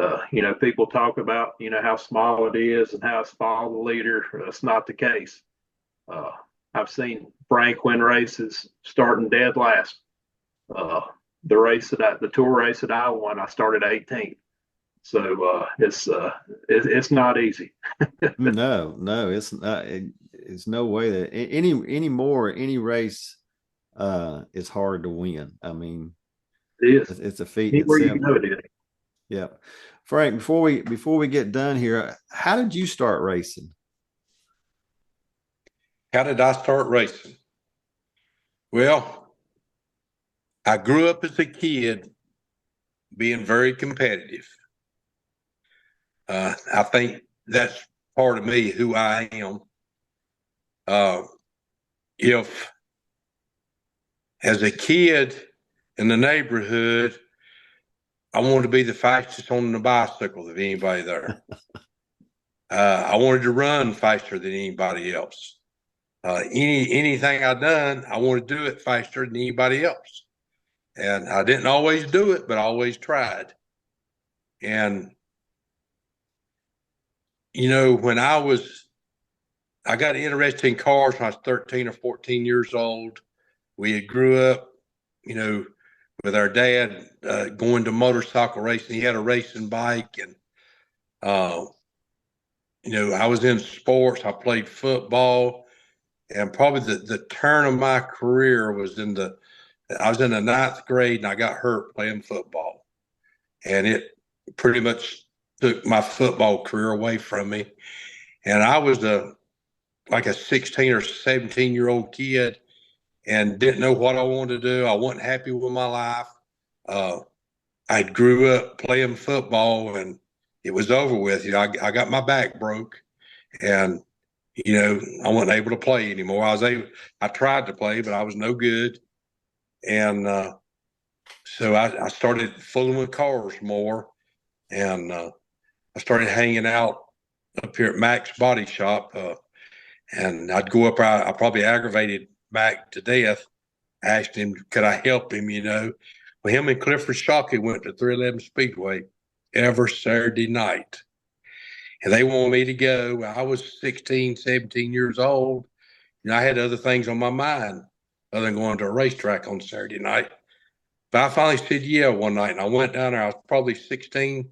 [SPEAKER 3] people talk about how small it is and how it's follow the leader. That's not the case. Uh, I've seen Frank win races starting dead last. Uh, the tour race that I won, I started 18th. So it's not easy.
[SPEAKER 1] No, it's not. It's no way that any race is hard to win. I mean,
[SPEAKER 3] It is.
[SPEAKER 1] it's a feat in
[SPEAKER 3] Anywhere you
[SPEAKER 1] itself.
[SPEAKER 3] go, it is.
[SPEAKER 1] Yeah. Frank, before we get done here, how did you start racing?
[SPEAKER 2] How did I start racing? Well, I grew up as a kid being very competitive. I think that's part of me, who I am. If as a kid in the neighborhood, I wanted to be the fastest on the bicycle of anybody there. I wanted to run faster than anybody else. Anything I done, I wanted to do it faster than anybody else. And I didn't always do it, but I always tried. And, when I got interested in cars when I was 13 or 14 years old. We had grew up, with our dad going to motorcycle racing. He had a racing bike, and I was in sports. I played football, and probably the turn of my career was I was in the ninth grade, and I got hurt playing football, and it pretty much took my football career away from me. And I was like a 16 or 17-year-old kid, and didn't know what I wanted to do. I wasn't happy with my life. I grew up playing football, and it was over with. I got my back broke, and I wasn't able to play anymore. I tried to play, but I was no good, and so I started fooling with cars more, and I started hanging out up here at Mac's Body Shop, and I'd go up. I probably aggravated Mac to death. Asked him, could I help him? Well, him and Clifford Shockey went to 311 Speedway every Saturday night. And they wanted me to go. I was 16, 17 years old. I had other things on my mind other than going to a racetrack on Saturday night. But I finally said yeah one night, and I went down there. I was probably 16.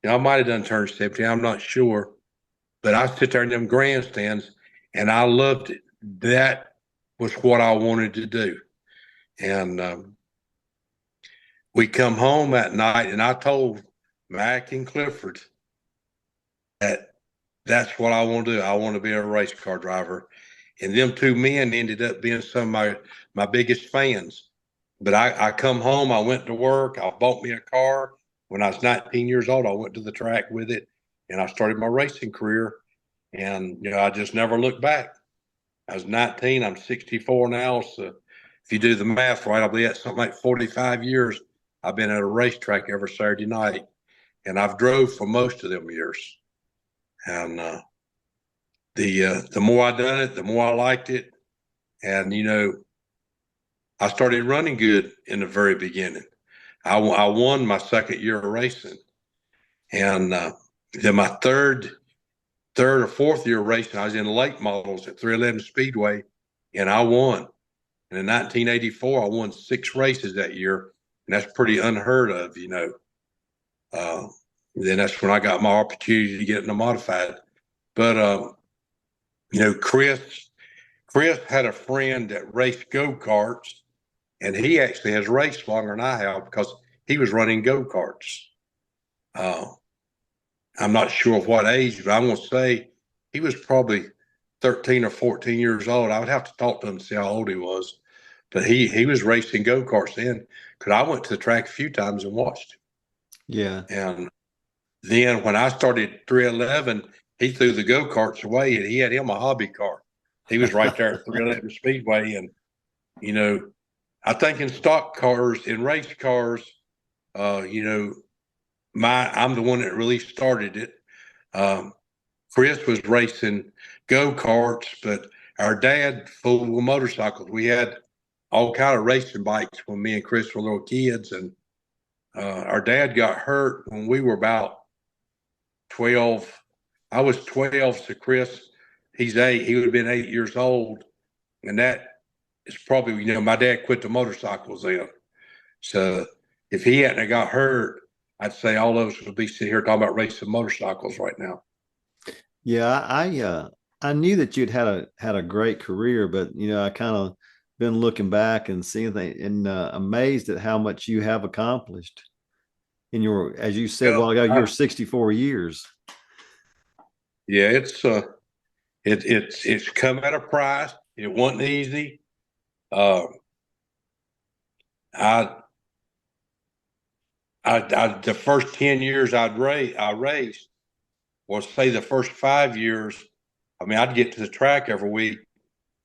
[SPEAKER 2] I might have done turned 17. I'm not sure. But I sit there in them grandstands, and I loved it. That was what I wanted to do. And we come home that night, and I told Mac and Clifford that that's what I want to do. I want to be a race car driver. And them two men ended up being some of my biggest fans. But I come home, I went to work, I bought me a car. When I was 19 years old, I went to the track with it, and I started my racing career. And, I just never looked back. I was 19, I'm 64 now, so if you do the math right, I believe that's something like 45 years I've been at a racetrack every Saturday night, and I've drove for most of them years. And the more I done it, the more I liked it. And, I started running good in the very beginning. I won my second year of racing. And then my third or fourth year of racing, I was in late models at 311 Speedway, and I won. And in 1984, I won 6 races that year, and that's pretty unheard of, Then that's when I got my opportunity to get in the modified. But, Chris had a friend that raced go-karts, and he actually has raced longer than I have because he was running go-karts. I'm not sure what age, but I'm going to say he was probably 13 or 14 years old. I would have to talk to him and see how old he was. But he was racing go-karts then, because I went to the track a few times and watched him.
[SPEAKER 1] Yeah.
[SPEAKER 2] And then when I started 311, he threw the go-karts away, and he had him a hobby car. He was right there at 311 Speedway. And, I think in stock cars, in race cars, I'm the one that really started it. Chris was racing go-karts, but our dad fooled with motorcycles. We had all kind of racing bikes when me and Chris were little kids, and our dad got hurt when we were about 12. I was 12, so Chris, he's 8. He would have been 8 years old, and that is probably, my dad quit the motorcycles then. So if he hadn't have got hurt, I'd say all of us would be sitting here talking about racing motorcycles right now.
[SPEAKER 1] Yeah, I knew that you'd had a great career, but I kind of been looking back and seeing things and amazed at how much you have accomplished in your, as you said a while ago, your 64 years.
[SPEAKER 2] Yeah, it's come at a price. It wasn't easy. I the first 10 years I raced, or say the first 5 years, I'd get to the track every week,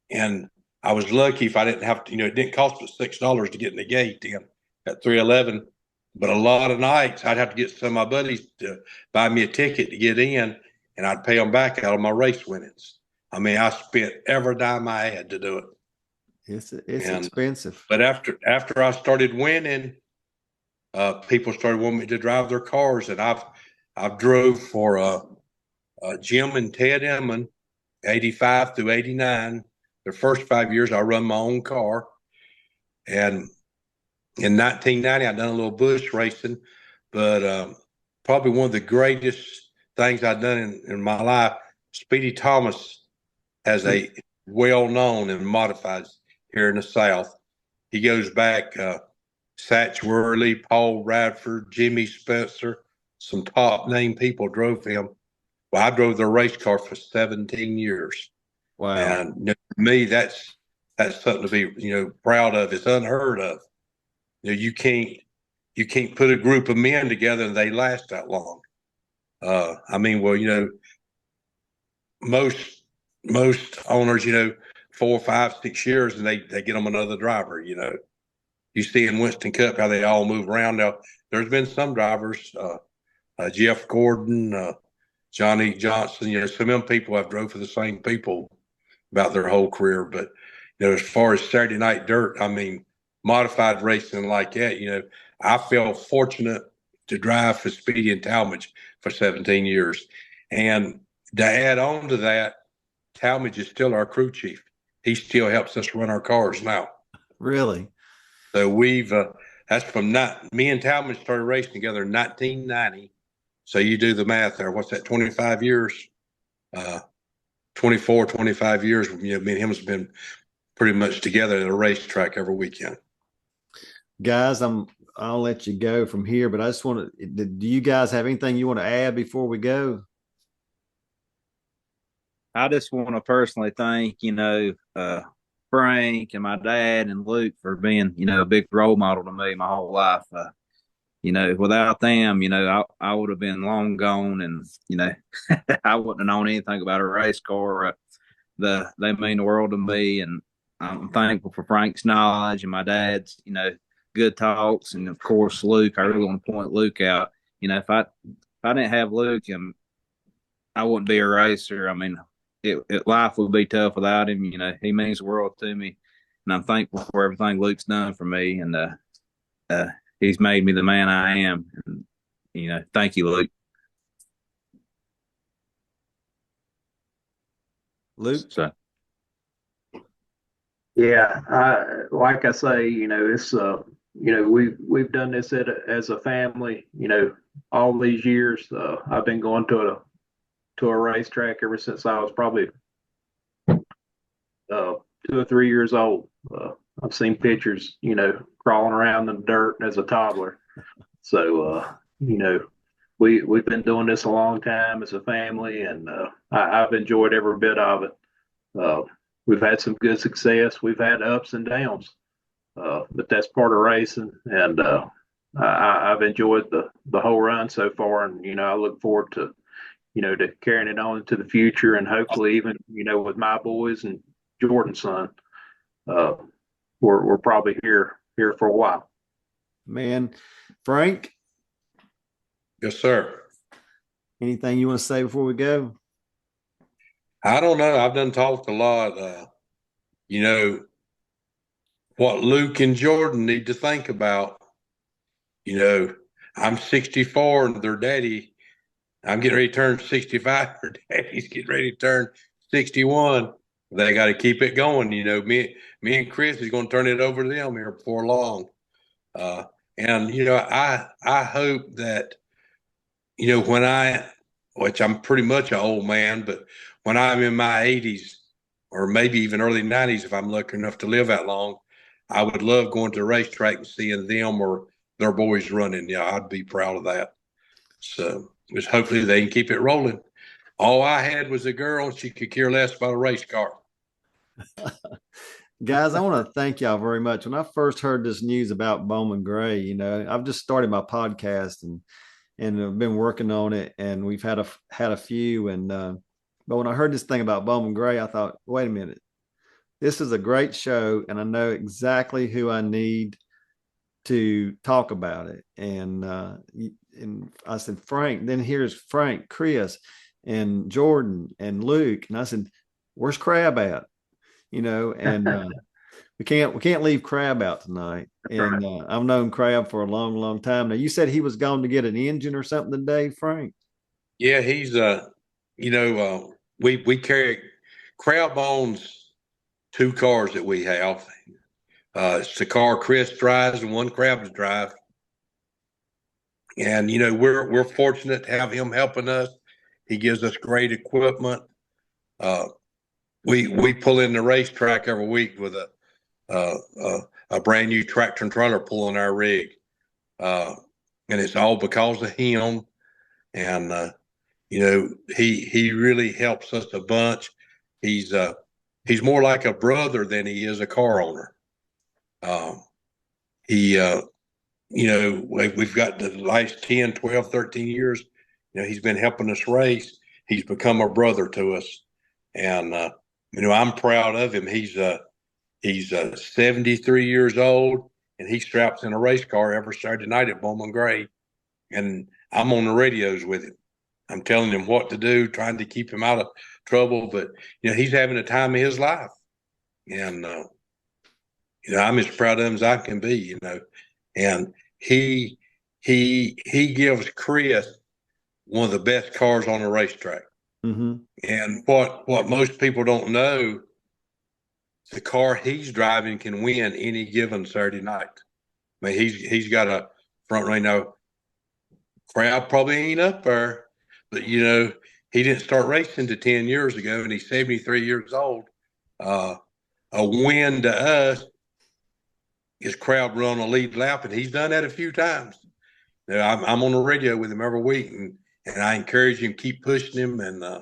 [SPEAKER 2] and I was lucky if I didn't have to, it didn't cost us $6 to get in the gate then at 311. But a lot of nights I'd have to get some of my buddies to buy me a ticket to get in, and I'd pay them back out of my race winnings. I spent every dime I had to do it.
[SPEAKER 1] It's expensive.
[SPEAKER 2] But after I started winning, people started wanting me to drive their cars, and I've drove for Jim and Ted Emmon, 85 through 89. The first 5 years I run my own car, and in 1990 I done a little bush racing, but probably one of the greatest things I've done in my life. Speedy Thomas has a well-known and modified here in the South. He goes back Satch Worley, Paul Radford, Jimmy Spencer, some top name people drove him. Well, I drove the race car for 17 years.
[SPEAKER 1] Wow.
[SPEAKER 2] And to me, that's something to be, proud of. It's unheard of. You can't put a group of men together and they last that long. Most owners, 4, 5, 6 years, and they get them another driver. You see in Winston Cup how they all move around. Now, there's been some drivers, Jeff Gordon, Johnny Johnson, some of them people have drove for the same people about their whole career. But, as far as Saturday night dirt, modified racing like that, I felt fortunate to drive for Speedy and Talmadge for 17 years. And to add on to that, Talmadge is still our crew chief. He still helps us run our cars now.
[SPEAKER 1] Really?
[SPEAKER 2] So that's from me and Talmadge started racing together in 1990. So you do the math there. What's that, 25 years? 24, 25 years. Me and him has been pretty much together at a racetrack every weekend.
[SPEAKER 1] Guys, I'll let you go from here, but I just want to, do you guys have anything you want to add before we go?
[SPEAKER 4] I just want to personally thank, Frank and my dad and Luke for being, a big role model to me my whole life. Without them, I would have been long gone, and, I wouldn't have known anything about a race car. They mean the world to me, and I'm thankful for Frank's knowledge and my dad's, good talks. And of course, Luke, I really want to point Luke out. If I didn't have Luke, I wouldn't be a racer. Life would be tough without him. He means the world to me, and I'm thankful for everything Luke's done for me. And he's made me the man I am. And thank you, Luke.
[SPEAKER 1] Luke?
[SPEAKER 4] So.
[SPEAKER 3] Yeah, like I say, it's we've done this as a family. All these years, I've been going to a racetrack ever since I was probably 2 or 3 years old. I've seen pictures, crawling around in the dirt as a toddler. So, we've been doing this a long time as a family, and I've enjoyed every bit of it. We've had some good success. We've had ups and downs, but that's part of racing. And I've enjoyed the whole run so far. And, I look forward to, to carrying it on into the future, and hopefully even, with my boys and Jordan's son, we're probably here for a while.
[SPEAKER 1] Man, Frank,
[SPEAKER 2] Yes, sir.
[SPEAKER 1] Anything you want to say before we go?
[SPEAKER 2] I don't know. I've done talked a lot. You know, what Luke and Jordan need to think about. You know, I'm 64 and their daddy, I'm getting ready to turn 65. Their daddy's getting ready to turn 61. They got to keep it going. You know, me and Chris is going to turn it over to them here before long. Uh, and you know, I hope that you know when which I'm pretty much an old man, but when I'm in my 80s or maybe even early 90s, if I'm lucky enough to live that long, I would love going to a racetrack and seeing them or their boys running. Yeah, I'd be proud of that. So just hopefully they can keep it rolling. All I had was a girl, and she could care less about a race car.
[SPEAKER 1] Guys, I want to thank y'all very much. When I first heard this news about Bowman Gray, I've just started my podcast and I've been working on it, and we've had a few. And but when I heard this thing about Bowman Gray, I thought, wait a minute, this is a great show, and I know exactly who I need to talk about it. And I said, Frank. Then here's Frank, Chris, and Jordan and Luke, and I said, where's Crab at? And we can't leave Crab out tonight. And I've known Crab for a long, long time. Now you said he was going to get an engine or something today, Frank.
[SPEAKER 2] Yeah, he's we carry Crab owns two cars that we have. It's the car Chris drives and one Crab to drive. And you know, we're fortunate to have him helping us. He gives us great equipment. We pull in the racetrack every week with a brand new tractor and trailer pulling our rig, and it's all because of him. And you know, he really helps us a bunch. He's more like a brother than he is a car owner. He you know, we've got the last 10, 12, 13 years, you know, he's been helping us race. He's become a brother to us. And, you know, I'm proud of him. He's 73 years old, and he straps in a race car every Saturday night at Bowman Gray. And I'm on the radios with him. I'm telling him what to do, trying to keep him out of trouble. But, you know, he's having the time of his life. And, you know, I'm as proud of him as I can be, you know. And he gives Chris one of the best cars on the racetrack.
[SPEAKER 1] Mm-hmm.
[SPEAKER 2] And what most people don't know, the car he's driving can win any given Saturday night. I mean, he's got a front runner. Now, Crowd probably ain't up there, but you know, he didn't start racing to 10 years ago, and he's 73 years old. A win to us his crowd run a lead lap, and he's done that a few times. You know, I'm on the radio with him every week, and I encourage him, keep pushing him, and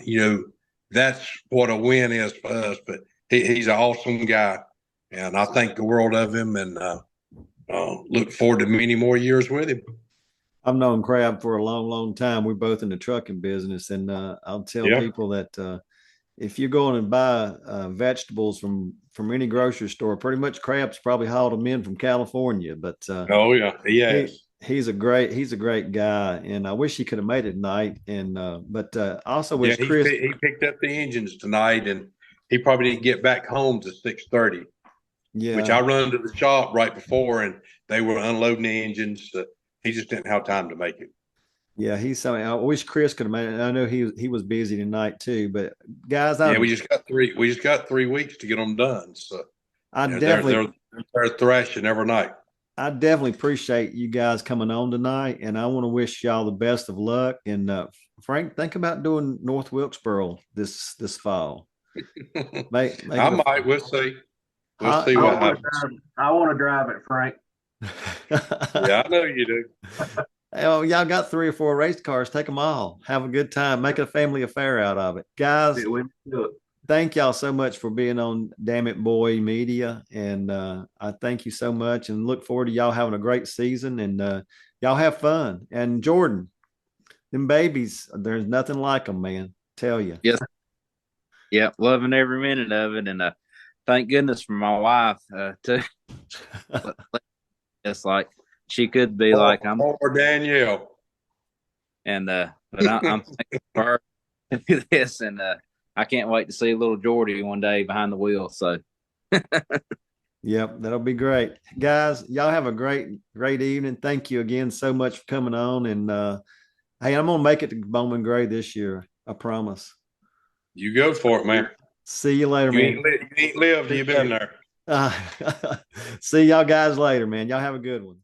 [SPEAKER 2] you know, that's what a win is for us. But he's an awesome guy, and I think the world of him, and look forward to many more years with him.
[SPEAKER 1] I've known Crab for a long, long time. We're both in the trucking business, and I'll tell people that if you're going to buy vegetables from any grocery store, pretty much Crab's probably hauled them in from California. But
[SPEAKER 2] oh yeah, yes,
[SPEAKER 1] he's a great guy, and I wish he could have made it tonight. And but also wish Chris.
[SPEAKER 2] He picked up the engines tonight, and he probably didn't get back home to 6:30.
[SPEAKER 1] Yeah,
[SPEAKER 2] which I run to the shop right before, and they were unloading the engines. He just didn't have time to make it.
[SPEAKER 1] Yeah, he's something. I wish Chris could have made it. I know he was busy tonight too. But guys,
[SPEAKER 2] we just got 3 weeks to get them done. So
[SPEAKER 1] I definitely
[SPEAKER 2] they're thrashing every night.
[SPEAKER 1] I definitely appreciate you guys coming on tonight, and I want to wish y'all the best of luck. And Frank, think about doing North Wilkesboro this fall.
[SPEAKER 2] I might. We'll see. We'll see what happens.
[SPEAKER 3] I want to drive it, Frank.
[SPEAKER 2] Yeah, I know you do.
[SPEAKER 1] Oh, y'all got 3 or 4 race cars. Take them all. Have a good time. Make a family affair out of it. Guys, thank y'all so much for being on Damn It Boy Media. And I thank you so much and look forward to y'all having a great season. And y'all have fun. And Jordan, them babies, there's nothing like them, man. Tell you.
[SPEAKER 4] Yes. Yeah, loving every minute of it. And thank goodness for my wife, too. It's like she could be like I'm,
[SPEAKER 2] or Danielle.
[SPEAKER 4] and but I'm thankful for her to do this, and I can't wait to see little Jordy one day behind the wheel. So
[SPEAKER 1] Yep, that'll be great. Guys, y'all have a great evening. Thank you again so much for coming on. And hey, I'm gonna make it to Bowman Gray this year. I promise.
[SPEAKER 2] You go for it, man.
[SPEAKER 1] See you later, man.
[SPEAKER 2] You ain't lived, you've been there.
[SPEAKER 1] See y'all guys later, man. Y'all have a good one.